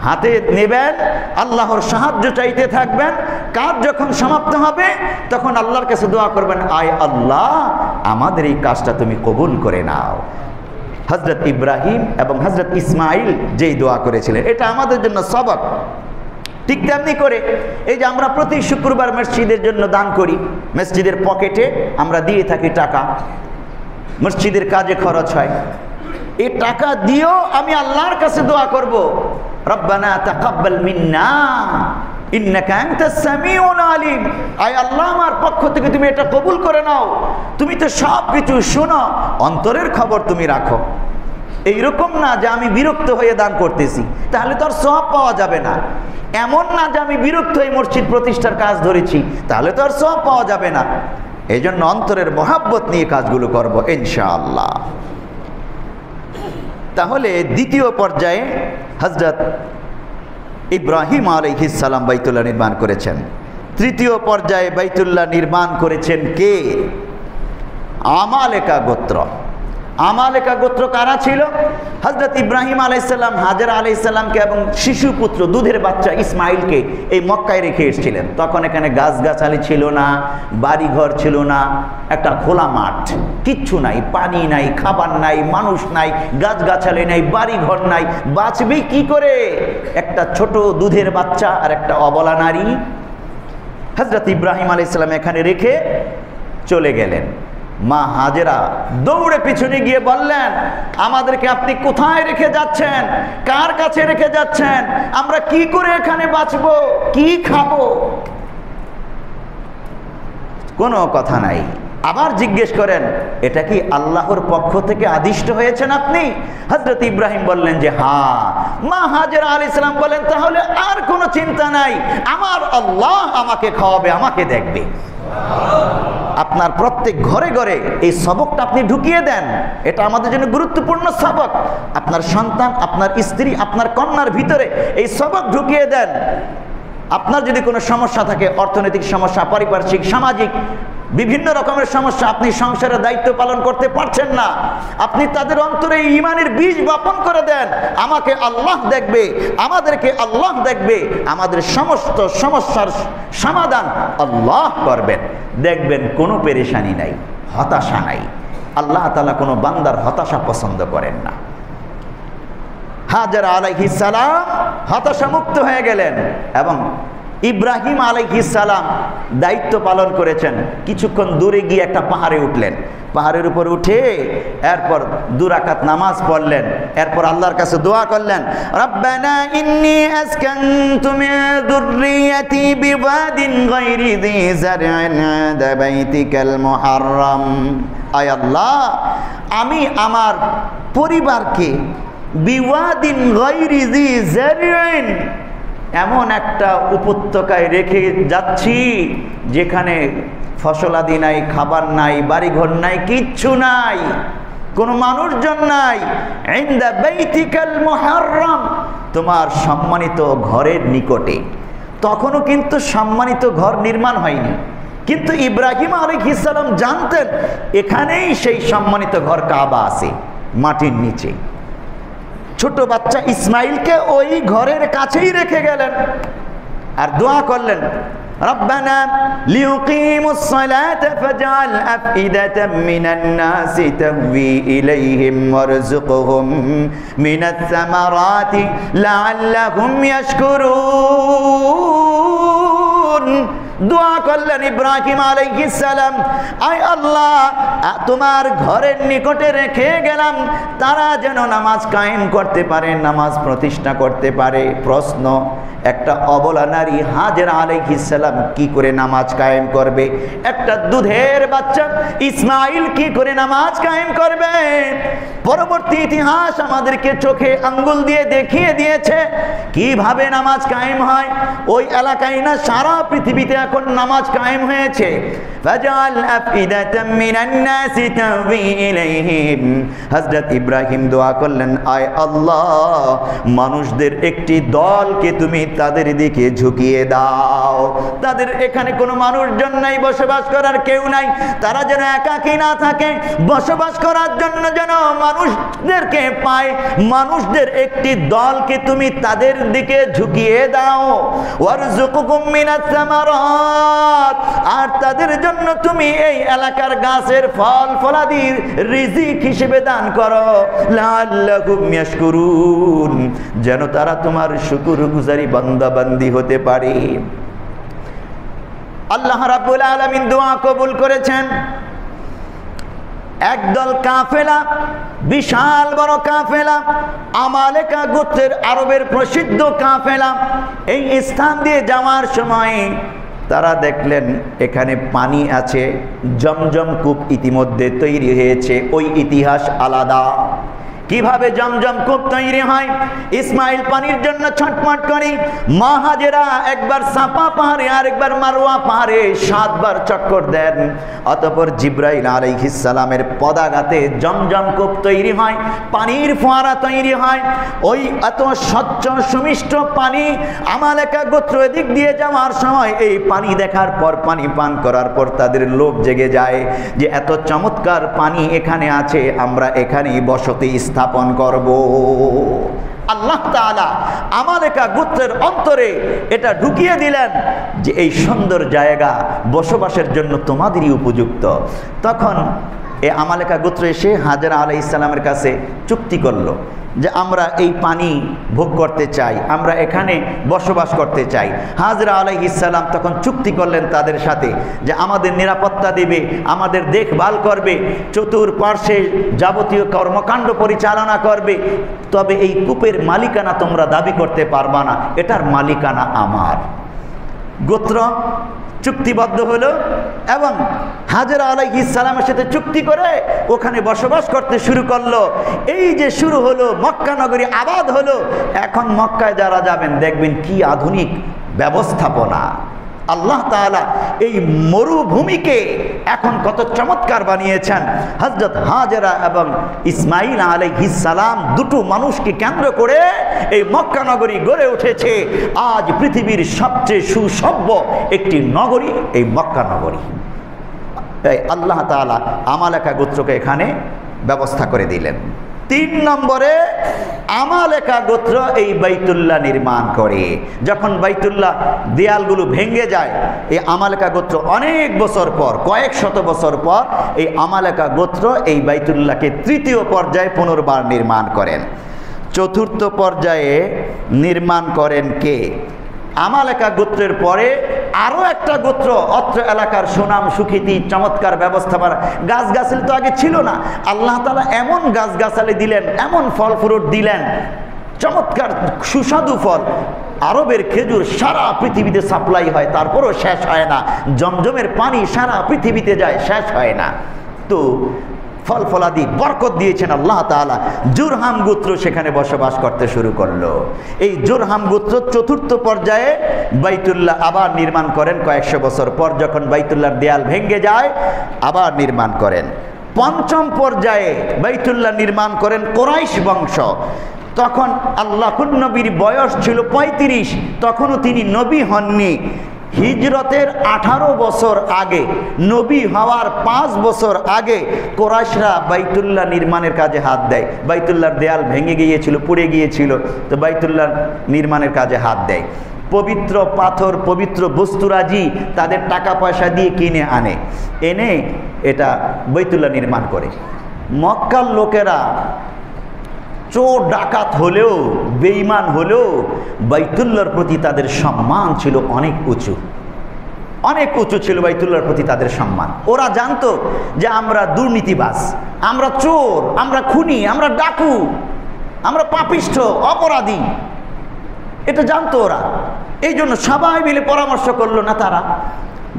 Speaker 1: হাতে নেবেন, আল্লাহর সাহায্য চাইতে থাকবেন, কাজ যখন সমাপ্ত হবে তখন আল্লাহর কাছে দোয়া করবেন, আয় আল্লাহ, আমাদের এই কাজটা তুমি কবুল করে নাও। হযরত ইব্রাহিম এবং হযরত ইসমাইল যেই দোয়া করেছিলেন, এটা আমাদের জন্য সবক। ঠিক তেমনি করে এই যে আমরা প্রতি শুক্রবার মসজিদের জন্য দান করি, মসজিদের পকেটে আমরা দিয়ে থাকি টাকা, মসজিদের কাজে খরচ হয়। এই টাকা দিয়েও আমি আল্লাহর কাছে দোয়া করব, রব্বানা তাকাব্বাল মিন্না ইন্নাকা আনতাস সামিউল আলিম। আয় আল্লাহ, আমার পক্ষ থেকে তুমি এটা কবুল করে নাও, তুমি তো সব কিছু শোনো, অন্তরের খবর তুমি রাখো। এইরকম না যে আমি বিরক্ত হয়ে দান করতেছি, তাহলে তো আর সওয়াব পাওয়া যাবে না। এমন না যে আমি বিরক্ত হয়ে মসজিদ প্রতিষ্ঠার কাজ ধরেছি, তাহলে তো আর সওয়াব পাওয়া যাবে না। এই জন্য অন্তরের মহাব্বত নিয়ে কাজগুলো করব ইনশাআল্লাহ। তাহলে দ্বিতীয় পর্যায়ে হযরত ইব্রাহিম আলাইহিস সালাম বাইতুল্লাহ নির্মাণ করেছেন। তৃতীয় পর্যায়ে বাইতুল্লাহ নির্মাণ করেছেন কে? আমালেকা গোত্র। আমালেকা গোত্র কারা ছিল? হযরত ইব্রাহিম আলাইহিস সালাম হাজরা আলাইহিস সালামকে এবং শিশু পুত্র দুধের বাচ্চা ইসমাইলকে এই মক্কায় রেখে এসেছিলেন। তখন এখানে গাছগাছালি ছিল না, বাড়িঘর ছিল না, একটা খোলা মাঠ, কিচ্ছু নাই, পানি নাই, খাবার নাই, মানুষ নাই, গাছগাছালি নাই, বাড়িঘর নাই, বাঁচবে কি করে একটা ছোট দুধের বাচ্চা আর একটা অবলা নারী? হযরত ইব্রাহিম আলাইহিস সালাম এখানে রেখে চলে গেলেন। মা হাজেরা দৌড়ে পিছনে গিয়ে বললেন, আমাদেরকে আপনি কোথায় রেখে যাচ্ছেন? কার কাছে রেখে যাচ্ছেন? আমরা কি করে এখানে বাঁচবো, কি খাবো? কোনো কথা নাই। আবার জিজ্ঞেস করেন, এটা কি আল্লাহর পক্ষ থেকে আদিষ্ট হয়েছেন আপনি? হযরত ইব্রাহিম বললেন যে হ্যাঁ। মা হাজেরা আলাইহিস সালাম বলেন, তাহলে আর কোনো চিন্তা নাই, আমার আল্লাহ আমাকে খাওয়াবে, আমাকে দেখবে। আপনার প্রত্যেক ঘরে ঘরে এই সবকটা আপনি ঢুকিয়ে দেন, এটা আমাদের জন্য গুরুত্বপূর্ণ সবক। আপনার সন্তান, আপনার স্ত্রী, আপনার কন্যার ভিতরে এই সবক ঢুকিয়ে দেন। আপনার যদি কোনো সমস্যা থাকে, অর্থনৈতিক সমস্যা, পারিপার্শ্বিক, সামাজিক বিভিন্ন রকমের সমস্যা, আপনি সংসারের দায়িত্ব পালন করতে পারছেন না, আপনি তাদের অন্তরে ঈমানের বীজ বপন করে দেন। আমাকে আল্লাহ দেখবে, আমাদেরকে আল্লাহ দেখবে, আমাদের সমস্ত সমস্যার সমাধান আল্লাহ করবেন। দেখবেন কোনো পেরেশানি নাই, হতাশা নাই। আল্লাহ তাআলা কোনো বান্দার হতাশা পছন্দ করেন না। হাজেরা আলাইহিস সালাম হতাশা মুক্ত হয়ে গেলেন এবং ইব্রাহিম আলাইহিস সালাম দায়িত্ব পালন করেছেন। কিছুক্ষণ দূরে গিয়ে একটা পাহাড়ে উঠলেন, পাহাড়ের উপর উঠে এরপর 2 রাকাত নামাজ পড়লেন, এরপর আল্লাহর কাছে দোয়া করলেন, রব্বানা ইন্নী আসকানতু মিন যুররিয়াতি বিওয়াদিন গায়রি যী যারইন ইনদা বাইতিকাল মুহাররম। আয় আল্লাহ, আমি আমার পরিবারকে বিওয়াদিন গায়রি যী যারইন, এমন একটা উপত্যকায় রেখে যাচ্ছি যেখানে ফসলাদি নাই, খাবার নাই, বাড়িঘর নাই, কিচ্ছু নাই, কোনো মানুষজন নাই। ইনদা বাইতিকাল মুহাররম, তোমার সম্মানিত ঘরের নিকটে। তখনও কিন্তু সম্মানিত ঘর নির্মাণ হয়নি, কিন্তু ইব্রাহিম আলাইহিস সালাম জানতেন এখানেই সেই সম্মানিত ঘর কাবা আছে, মাটির নিচে। ছোট বাচ্চা ইসমাইলকে ওই ঘরের কাছেই রেখে গেলেন আর দোয়া করলেন, রব্বানা লিয়ুকিমুস সালাতা ফাজআল আফইদাতাম মিনান নাসি তাহওয়ি ইলাইহিম ওয়ারযুকহুম মিনাস সামারাতি লাআল্লাহুম ইয়াশকুরুন। দোয়া করলেন ইব্রাহিম আলাইহিস সালাম, আয় আল্লাহ, তোমার ঘরের নিকটে রেখে গেলাম, তারা যেন নামাজ কায়েম করতে পারে, নামাজ প্রতিষ্ঠা করতে পারে। প্রশ্ন, একটা অবলা নারী হাজেরা আলাইহিস সালাম কি করে নামাজ কায়েম করবে? একটা দুধের বাচ্চা ইসমাইল কি করে নামাজ কায়েম করবে? পরবর্তী ইতিহাস আমাদেরকে চোখে আঙ্গুল দিয়ে দেখিয়ে দিয়েছে কিভাবে নামাজ কায়েম হয়। ওই এলাকায় না, সারা পৃথিবীতে এখন নামাজ কায়েম হয়েছে। ফাজআল আফইদাতাম মিনান নাসি তাহওয়ি ইলাইহিম। হযরত ইব্রাহিম দোয়া করলেন, আয় আল্লাহ, মানুষদের একটি দলকে তুমি তাদের দিকে ঝুঁকিয়ে দাও। তাদের এখানে কোনো মানুষজন নাই, বসবাস করার কেউ নাই, তারা যেন একাকী না থাকে, বসবাস করার জন্য যেন মানুষদেরকে পায়। মানুষদের একটি দলকে তুমি তাদের দিকে ঝুঁকিয়ে দাও। ওয়ারযুকহুম মিনাস সামারাত, আর তাদের জন্য তুমি এই এলাকার গাছের ফল ফলাদি রিজিক হিসেবে দান করো। লাআল্লাহুম ইয়াশকুরুন, যেন তারা তোমার শুকরগুজারি বান্দা বান্দি হতে পারে। আল্লাহ রাব্বুল আলামিন দোয়া কবুল করেছেন। একদল কাফেলা, বিশাল বড় কাফেলা, আমালেকা গোত্রের আরবের প্রসিদ্ধ কাফেলা, এই স্থান দিয়ে যাওয়ার সময় তারা দেখলেন এখানে পানি আছে, জমজম কূপ ইতিমধ্যে তৈরি হয়েছে। ওই ইতিহাস আলাদা। কিভাবে জমজম কূপ তৈরি হয়? ইসমাইল পানির জন্য ছটফট করে, মা হাজেরা একবার সাফা পাহাড়ে আর একবার মারওয়া পাহাড়ে 7 বার চক্কর দেন। অতঃপর জিব্রাইল আলাইহিস সালামের পদাঘাতে জমজম কূপ তৈরি হয়, পানির ফোয়ারা তৈরি হয়। ওই এত স্বচ্ছ সুমিষ্ট পানি, আমালেকা গোত্র এদিক দিয়ে যাওয়ার সময় এই পানি দেখার পর, পানি পান করার পর তাদের লোভ জেগে যায় যে এত চমৎকার পানি এখানে আছে, আমরা এখানেই বসতি স্থাপন করব। আল্লাহ তাআলা আমালেকা গোত্রের অন্তরে এটা ঢুকিয়ে দিলেন যে এই সুন্দর জায়গা বসবাসের জন্য তোমাদেরই উপযুক্ত। তখন এই আমালেকা গোত্র এসে হাজেরা আলাইহিস সালামের কাছে চুক্তি করলো যে আমরা এই পানি ভোগ করতে চাই, আমরা এখানে বসবাস করতে চাই। হাজেরা আলাইহিস সালাম তখন চুক্তি করলেন তাদের সাথে যে আমাদের নিরাপত্তা দেবে, আমাদের দেখভাল করবে, চতুর্পার্শ্বে যাবতীয় কর্মকাণ্ড পরিচালনা করবে। তবে এই কূপের মালিকানা তোমরা দাবি করতে পারবা না, এটার মালিকানা আমার। গোত্র চুক্তিবদ্ধ হলো এবং হাজরা আলাইহিস সালামের সাথে চুক্তি করে ওখানে বসবাস করতে শুরু করলো। এই যে শুরু হলো, মক্কা নগরী আবাদ হলো। এখন মক্কায় যারা যাবেন দেখবেন কি আধুনিক ব্যবস্থাপনা। আল্লাহ তাআলা এই মরুভূমিকে এখন কত চমৎকার বানিয়েছেন। হযরত হাজরা এবং ইসমাঈল আলাইহিস সালাম দুটো মানুষকে কেন্দ্র করে এই মক্কা নগরী গড়ে উঠেছে। আজ পৃথিবীর সবচেয়ে সুসভ্য একটি নগরী এই মক্কা নগরী। এই আল্লাহ তাআলা আমালেকা গোত্রকে এখানে ব্যবস্থা করে দিলেন। 3 নম্বরে আমালেকা গোত্র এই বাইতুল্লাহ নির্মাণ করে। যখন বাইতুল্লাহ দেয়ালগুলো ভেঙে যায়, এই আমালেকা গোত্র অনেক বছর পর, কয়েক শত বছর পর এই আমালেকা গোত্র এই বাইতুল্লাহকে 3য় পর্যায়ে পুনর্বার নির্মাণ করেন। 4র্থ পর্যায়ে নির্মাণ করেন কে? আমালেকা গোত্রের পরে আরো একটা গোত্র, অত্র এলাকার সুনাম সুখ্যাতি চমৎকার ব্যবস্থাপনা। গাছগাছালি তো আগে ছিল না, আল্লাহ তাআলা এমন গাছগাছালি দিলেন, এমন ফল ফ্রুট দিলেন, চমৎকার সুস্বাদু ফল। আরবের খেজুর সারা পৃথিবীতে সাপ্লাই হয়, তারপরও শেষ হয় না। জমজমের পানি সারা পৃথিবীতে যায়, শেষ হয় না। তো ফল ফলাদি বরকত দিয়েছেন আল্লাহ তাআলা। জুরহাম গোত্র সেখানে বসবাস করতে শুরু করলো। এই জুরহাম গোত্র 4র্থ পর্যায়ে বাইতুল্লাহ আবার নির্মাণ করেন কয়েকশো বছর পর। যখন বাইতুল্লাহর দেয়াল ভেঙে যায় আবার নির্মাণ করেন। 5ম পর্যায়ে বাইতুল্লাহ নির্মাণ করেন কুরাইশ বংশ। তখন আল্লাহর নবীর বয়স ছিল 35, তখনও তিনি নবী হননি। হিজরতের 18 বছর আগে, নবী হওয়ার 5 বছর আগে কুরাইশরা বাইতুল্লাহ নির্মাণের কাজে হাত দেয়। বাইতুল্লাহর দেয়াল ভেঙে গিয়েছিল, পুড়ে গিয়েছিল, তো বাইতুল্লাহ নির্মাণের কাজে হাত দেয়। পবিত্র পাথর, পবিত্র বস্তুরাজি তাদের টাকা পয়সা দিয়ে কিনে আনে, এনে এটা বাইতুল্লাহ নির্মাণ করে। মক্কার লোকেরা চোর ডাকাত হলেও, বেঈমান হলেও বাইতুল্লাহর প্রতি তাদের সম্মান ছিল অনেক উঁচু, অনেক উঁচু ছিল বাইতুল্লাহর প্রতি তাদের সম্মান। ওরা জানতো যে আমরা দুর্নীতিবাজ, আমরা চোর, আমরা খুনি, আমরা ডাকু, আমরা পাপিষ্ঠ, অপরাধী, এটা জানতো ওরা। এই জন্য সবাই মিলে পরামর্শ করলো না তারা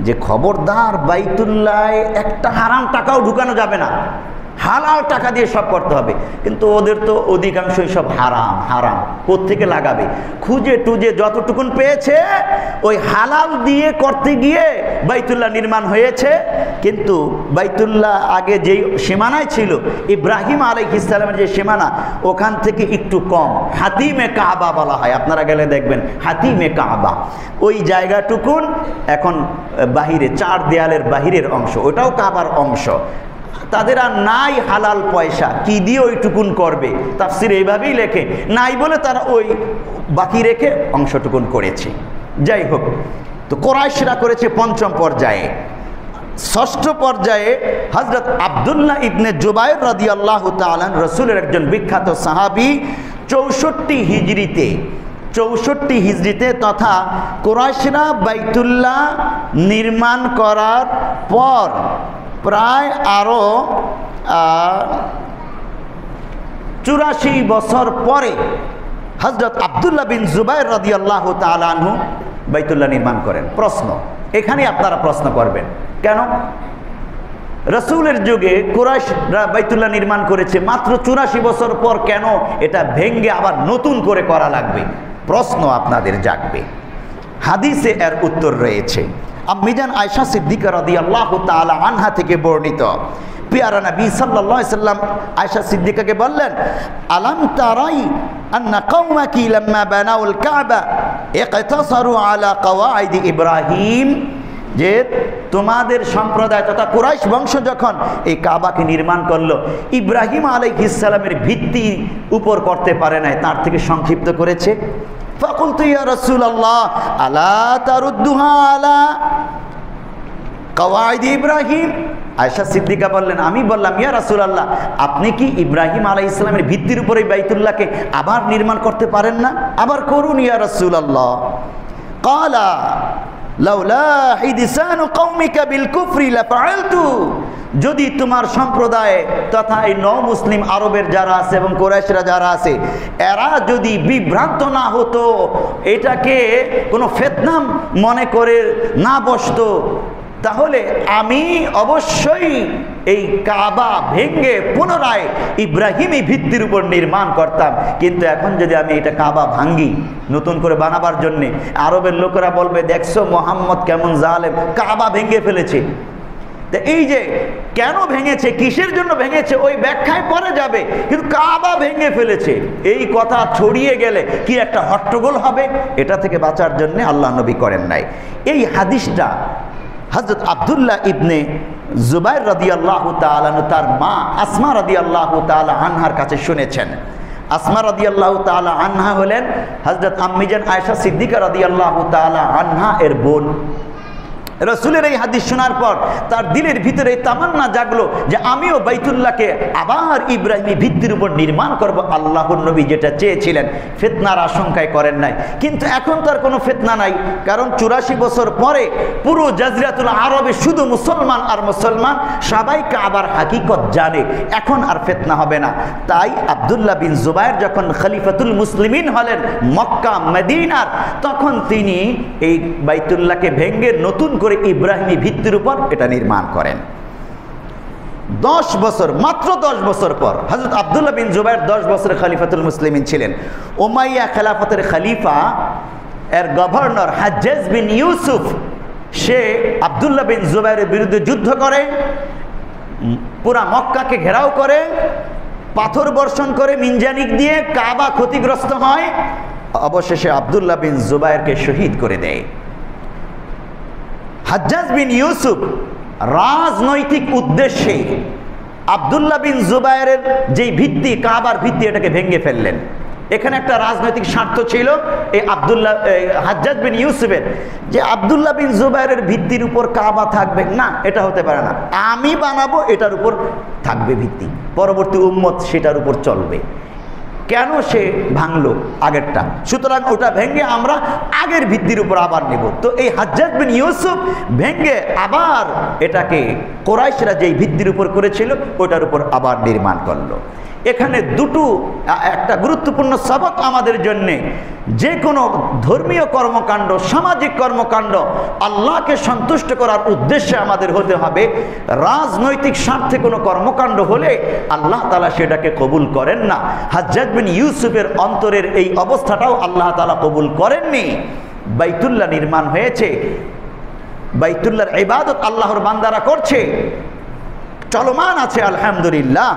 Speaker 1: যে খবরদার বাইতুল্লাহ একটা হারাম টাকাও ঢুকানো যাবে না, হালাল টাকা দিয়ে সব করতে হবে। কিন্তু ওদের তো অধিকাংশই সব হারাম হারাম, কোত্থেকে লাগাবে? খুঁজে টুজে যতটুকুন পেয়েছে ওই হালাল দিয়ে করতে গিয়ে বাইতুল্লাহ নির্মাণ হয়েছে। কিন্তু বাইতুল্লাহ আগে যেই সীমানায় ছিল, ইব্রাহিম আলাইহিস সালামের যে সীমানা, ওখান থেকে একটু কম, হাতিমে কাবা বলা হয়, আপনারা গেলে দেখবেন হাতিমে কাবা। ওই জায়গাটুকুন এখন বাহিরে, 4 দেয়ালের বাহিরের অংশ, ওটাও কাবার অংশ। তাদের আর নাই হালাল পয়সা, কি দিয়ে ওইটুকুন করবে? তাফসির এইভাবেই লেখে, নাই বলে তারা ওই বাকি রেখে অংশটুকুন করেছে। যাই হোক, তো কুরাইশরা করেছে 5ম পর্যায়ে। 6ষ্ঠ পর্যায়ে হযরত আব্দুল্লাহ ইবনে জুবাইর রাদিয়াল্লাহু তাআলা রাসূলের একজন বিখ্যাত সাহাবী 64 হিজরিতে তথা কুরাইশরা বাইতুল্লাহ নির্মাণ করার পর প্রায় আরো 84 বছর পরে হযরত আব্দুল্লাহ বিন জুবাইর রাদিয়াল্লাহু তাআলা আনহু বাইতুল্লাহ নির্মাণ করেন। প্রশ্ন এখানে আপনারা প্রশ্ন করবেন, কেন রাসূলের যুগে কুরাইশরা বাইতুল্লাহ নির্মাণ করেছে, মাত্র 84 বছর পর কেন এটা ভেঙে আবার নতুন করে করা লাগবে? প্রশ্ন আপনাদের জাগবে। হাদিসে এর উত্তর রয়েছে। আম্মিজান আয়েশা সিদ্দিকা রাদিয়াল্লাহু তাআলা আনহা থেকে বর্ণিত, পিয়ারা নবী সাল্লাল্লাহু আলাইহি সাল্লাম আয়েশা সিদ্দিকাকে বললেন, আলাম তারাই আন্না কওমাকি লাম্মা বানাউল কাবা ইকতাসারু আলা কওয়াইদ ইব্রাহিম, যে তোমাদের সম্প্রদায় তথা কুরাইশ বংশ যখন এই কাবাকে নির্মাণ করলো, ইব্রাহিম আলাইহিস সালামের ভিত্তি উপর করতে পারে নাই, তার থেকে সংক্ষিপ্ত করেছে। ফাকুলতু ইয়া রাসূলুল্লাহ আলা তারুদ্দুহা আলা কওয়াইদ ইব্রাহিম। আয়েশা সিদ্দিকা বললেন, আমি বললাম, ইয়া রাসূলুল্লাহ, আপনি কি ইব্রাহিম আলাইহিস সালামের ভিত্তির উপরে বাইতুল্লাহকে আবার নির্মাণ করতে পারেন না? আবার করুন ইয়া রাসূলুল্লাহ। ক্বালা লাউলা হিদিসানু কওমিকা বিল কুফরি লাফআলতু, যদি তোমার সম্প্রদায় তথা এই মুসলিম আরবের যারা আছে এবং কুরাইশরা যারা আছে এরা যদি বিভ্রান্ত না হতো, এটাকে কোনো ফিতনা মনে করে না বসতো, তাহলে আমি অবশ্যই এই কাবা ভেঙে পুনরায় ইব্রাহিমী ভিত্তির উপর নির্মাণ করতাম। কিন্তু এখন যদি আমি এটা কাবা ভাঙ্গি নতুন করে বানাবার জন্যে, আরবের লোকেরা বলবে দেখছো মোহাম্মদ কেমন জালেম, কাবা ভেঙে ফেলেছে। তো এই যে কেন ভেঙেছে, কিসের জন্য ভেঙেছে, ওই ব্যাখ্যায় পরে যাবে, কিন্তু কাবা ভেঙে ফেলেছে এই কথা ছড়িয়ে গেলে কি একটা হট্টগোল হবে, এটা থেকে বাঁচার জন্য আল্লাহ নবী করেন নাই। এই হাদিসটা হযরত আব্দুল্লাহ ইবনে জুবাইর রাদিয়াল্লাহু তাআলা আনহু তার মা আসমা রাদিয়াল্লাহু তাআলা আনহার কাছে শুনেছেন। আসমা রাদিয়াল্লাহু তাআলা আনহা হলেন হযরত আম্মিজান আয়েশা সিদ্দিকা রাদিয়াল্লাহু তাআলা আনহা এর বোন। রসুলের এই হাদিস শোনার পর তার দিলের ভিতরে তামান্না জাগলো যে আমিও বাইতুল্লাহকে আবার ইব্রাহিমী ভিত্তির উপর নির্মাণ করব। আল্লাহর নবী যেটা চেয়েছিলেন, ফিতনার আশঙ্কায় করেন নাই। কিন্তু এখন তার কোনো ফিতনা নাই, কারণ 84 বছর পরে পুরো জাজিরাতুল আরবে শুধু মুসলমান আর মুসলমান, সবাই কাবার হাকিকত জানে, এখন আর ফিতনা হবে না। তাই আব্দুল্লাহ বিন জুবায়ের যখন খলিফাতুল মুসলিমিন হলেন মক্কা মদিনার, তখন তিনি এই বাইতুল্লাহকে ভেঙে নতুন করে ইব্রাহিমী ভিত্তির উপর এটা নির্মাণ করেন। 10 বছর, মাত্র 10 বছর পর হযরত আব্দুল্লাহ বিন জুবায়ের 10 বছরের খলিফাতুল মুসলিমিন ছিলেন। উমাইয়া খেলাফতের খলিফা এর গভর্নর হাজ্জাজ বিন ইউসুফ, সে আব্দুল্লাহ বিন জুবায়েরের বিরুদ্ধে যুদ্ধ করে, পুরা মক্কাকে ঘেরাও করে, পাথর বর্ষণ করে মিনজানিক দিয়ে, কাবা ক্ষতিগ্রস্ত হয়, অবশেষে আব্দুল্লাহ বিন জুবায়েরকে শহীদ করে দেয়। হাজ্জাজ বিন ইউসুফ রাজনৈতিক উদ্দেশ্যে আব্দুল্লাহ বিন জুবায়েরের যেই ভিত্তি, কাবার ভিত্তি, এটাকে ভেঙে ফেললেন। এখানে একটা রাজনৈতিক স্বার্থ ছিল এই হাজ্জাজ বিন ইউসুফের, যে আব্দুল্লাহ বিন জুবায়েরের ভিত্তির উপর কাবা থাকবে না, এটা হতে পারে না, আমি বানাবো, এটার উপর থাকবে ভিত্তি, পরবর্তী উম্মত সেটার উপর চলবে। কেন সে ভাঙলো আগেরটা, সুতরাং ওটা ভেঙে আমরা আগের ভিত্তির উপর আবার নেব। তো এই হাজ্জাজ বিন ইউসুফ ভেঙে আবার এটাকে কুরাইশরা যেই ভিত্তির উপর করেছিল ওটার উপর আবার নির্মাণ করলো। এখানে একটা গুরুত্বপূর্ণ সবক আমাদের জন্যে, যে কোনো ধর্মীয় কর্মকাণ্ড, সামাজিক কর্মকাণ্ড আল্লাহকে সন্তুষ্ট করার উদ্দেশ্যে আমাদের হতে হবে। রাজনৈতিক স্বার্থে কোনো কর্মকাণ্ড হলে আল্লাহ তাআলা সেটাকে কবুল করেন না। হাজ্জাজ বিন ইউসুফের অন্তরের এই অবস্থাটাও আল্লাহ তাআলা কবুল করেননি। বাইতুল্লাহ নির্মাণ হয়েছে, বাইতুল্লাহর ইবাদত আল্লাহর বান্দারা করছে, চলমান আছে আলহামদুলিল্লাহ।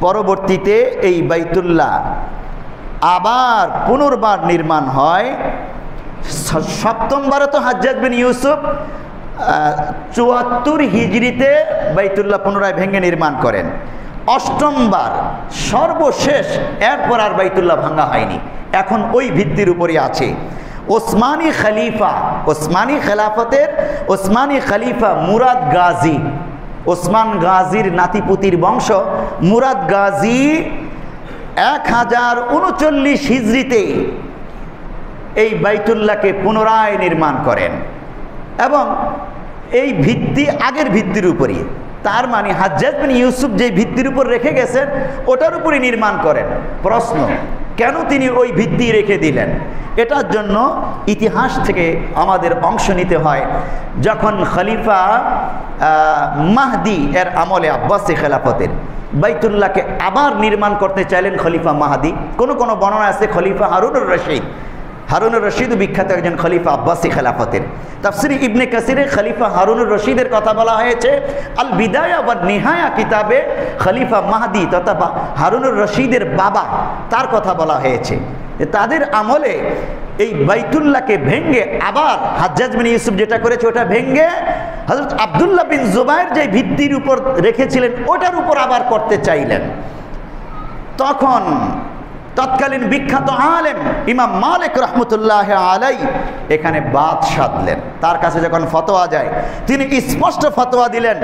Speaker 1: পরবর্তীতে এই বাইতুল্লাহ আবার পুনর্বার নির্মাণ হয়। 7ম বারে তো হাজ্জাজ বিন ইউসুফ 74 হিজরিতে বাইতুল্লাহ পুনরায় ভেঙে নির্মাণ করেন। 8ম বার সর্বশেষ, এরপর আর বাইতুল্লাহ ভাঙা হয়নি, এখন ওই ভিত্তির উপরই আছে। ওসমানী খলিফা, ওসমানী খেলাফতের ওসমানী খলিফা মুরাদ গাজী, ওসমান গাজীর নাতিপুতির বংশ মুরাদ গাজী 1039 হিজরিতে এই বাইতুল্লাহকে পুনরায় নির্মাণ করেন এবং এই ভিত্তি আগের ভিত্তির উপরই। তার মানে হাজ্জাজ বিন ইউসুফ যে ভিত্তির উপর রেখে গেছেন ওটার উপরই নির্মাণ করেন। প্রশ্ন, কেন তিনি ওই ভিত্তি রেখে দিলেন? এটার জন্য ইতিহাস থেকে আমাদের অংশ নিতে হয়। যখন খলিফা মাহদি এর আমলে আব্বাসী খেলাফতের বাইতুল্লাহকে আবার নির্মাণ করতে চাইলেন খলিফা মাহদি। কোনো বর্ণনা আছে খলিফা হারুনুর রশিদ, হারুনুর রশিদ বিখ্যাত একজন খলিফা আব্বাসী খেলাফতের। তাফসিরে ইবনে কাসিরে খলিফা হারুনুর রশিদের কথা বলা হয়েছে। আল বিদায়া ওয়া নিহায়া কিতাবে খলিফা মাহদি তথা হারুনুর রশিদের বাবা, তার কথা বলা হয়েছে। তাদের আমলে এই বাইতুল্লাহকে ভেঙে আবার হাজ্জাজ বিন ইউসুফ যেটা করেছে ওটা ভেঙে হযরত আব্দুল্লাহ বিন জুবায়ের যে ভিত্তির উপর রেখেছিলেন ওটার উপর আবার করতে চাইলেন। তখন তৎকালীন বিখ্যাত আলেম ইমাম মালিক রহমতুল্লাহ আলাই এখানে বাদ সাধলেন। তার কাছে যখন ফতোয়া যায় তিনি স্পষ্ট ফতোয়া দিলেন,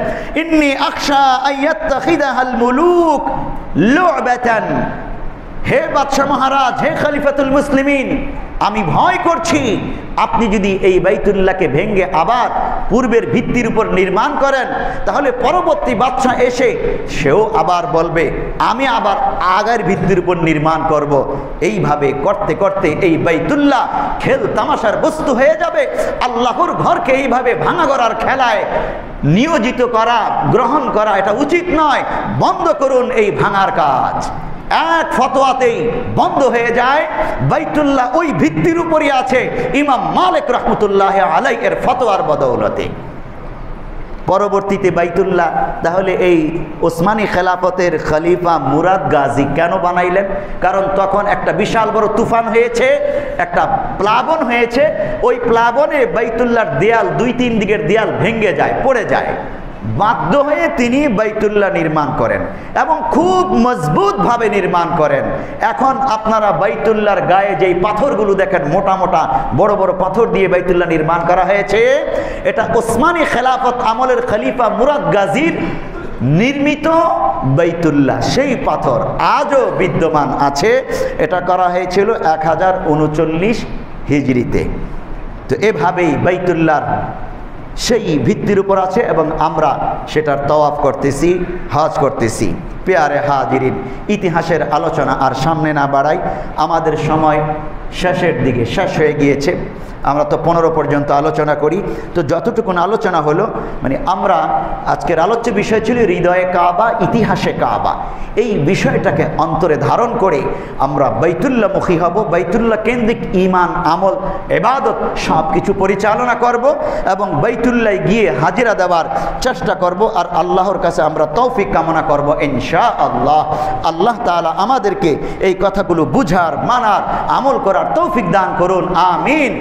Speaker 1: ইন্নী আখশা আইয়াত্তাখিদাহাল মুলুক লু'বাতান, হে বাদশাহ মহারাজ, হে খলিফাতুল মুসলিমিন, আমি ভয় করছি আপনি যদি এই বাইতুল্লাহকে ভেঙে আবার পূর্বের ভিত্তির উপর নির্মাণ করেন, তাহলে পরবর্তী বাদশা এসে সেও আবার বলবে আমি আবার আগের ভিত্তির উপর নির্মাণ করব। এইভাবে করতে করতে এই বাইতুল্লাহ খেল তামাশার বস্তু হয়ে যাবে। আল্লাহর ঘরকে এইভাবে ভাঙা করার খেলায় নিয়োজিত করা, গ্রহণ করা এটা উচিত নয়। বন্ধ করুন এই ভাঙার কাজ। এক ফতোয়াতেই বন্ধ হয়ে যায়। বাইতুল্লাহ ওই ভিত্তির উপরই আছে ইমাম মালিক রহমতুল্লাহ আলাইহি এর ফতোয়ার বদৌলতে। পরবর্তীতে বাইতুল্লাহ তাহলে এই ওসমানী খেলাফতের খলিফা মুরাদ গাজী কেন বানাইলেন? কারণ তখন একটা বিশাল বড় তুফান হয়েছে, একটা প্লাবন হয়েছে। ওই প্লাবনে বাইতুল্লাহর দেয়াল, 2-3 দিকের দেয়াল ভেঙে যায়, পড়ে যায়। বাধ্য হয়ে তিনি বাইতুল্লাহ নির্মাণ করেন এবং খুব মজবুতভাবে নির্মাণ করেন। এখন আপনারা বাইতুল্লাহর গায়ে যেই পাথরগুলো দেখেন, মোটা মোটা বড় বড় পাথর দিয়ে বাইতুল্লাহ নির্মাণ করা হয়েছে, এটা ওসমানী খেলাফত আমলের খলিফা মুরাদ গাজীর নির্মিত বাইতুল্লাহ। সেই পাথর আজও বিদ্যমান আছে। এটা করা হয়েছিল 1039 হিজরিতে। তো এভাবেই বাইতুল্লাহর সেই ভিত্তির উপর আছে এবং আমরা সেটার তওয়াফ করতেছি, হজ করতেছি। পেয়ারে হাজিরিন, ইতিহাসের আলোচনা আর সামনে না বাড়াই, আমাদের সময় শেষের দিকে, শেষ হয়ে গিয়েছে। আমরা তো 15 পর্যন্ত আলোচনা করি। তো যতটুকুন আলোচনা হলো, মানে আমরা আজকের আলোচ্য বিষয় ছিল হৃদয়ে কাবা, ইতিহাসে কাবা। এই বিষয়টাকে অন্তরে ধারণ করে আমরা বাইতুল্লাহমুখী হব, বাইতুল্লাহ কেন্দ্রিক ঈমান, আমল, ইবাদত সব কিছু পরিচালনা করব এবং বাইতুল্লাহ গিয়ে হাজিরা দেওয়ার চেষ্টা করব। আর আল্লাহর কাছে আমরা তৌফিক কামনা করব ইনশাআল্লাহ। আল্লাহ তাআলা আমাদেরকে এই কথাগুলো বুঝার, মানার, আমল করার তৌফিক দান করুন। আমিন।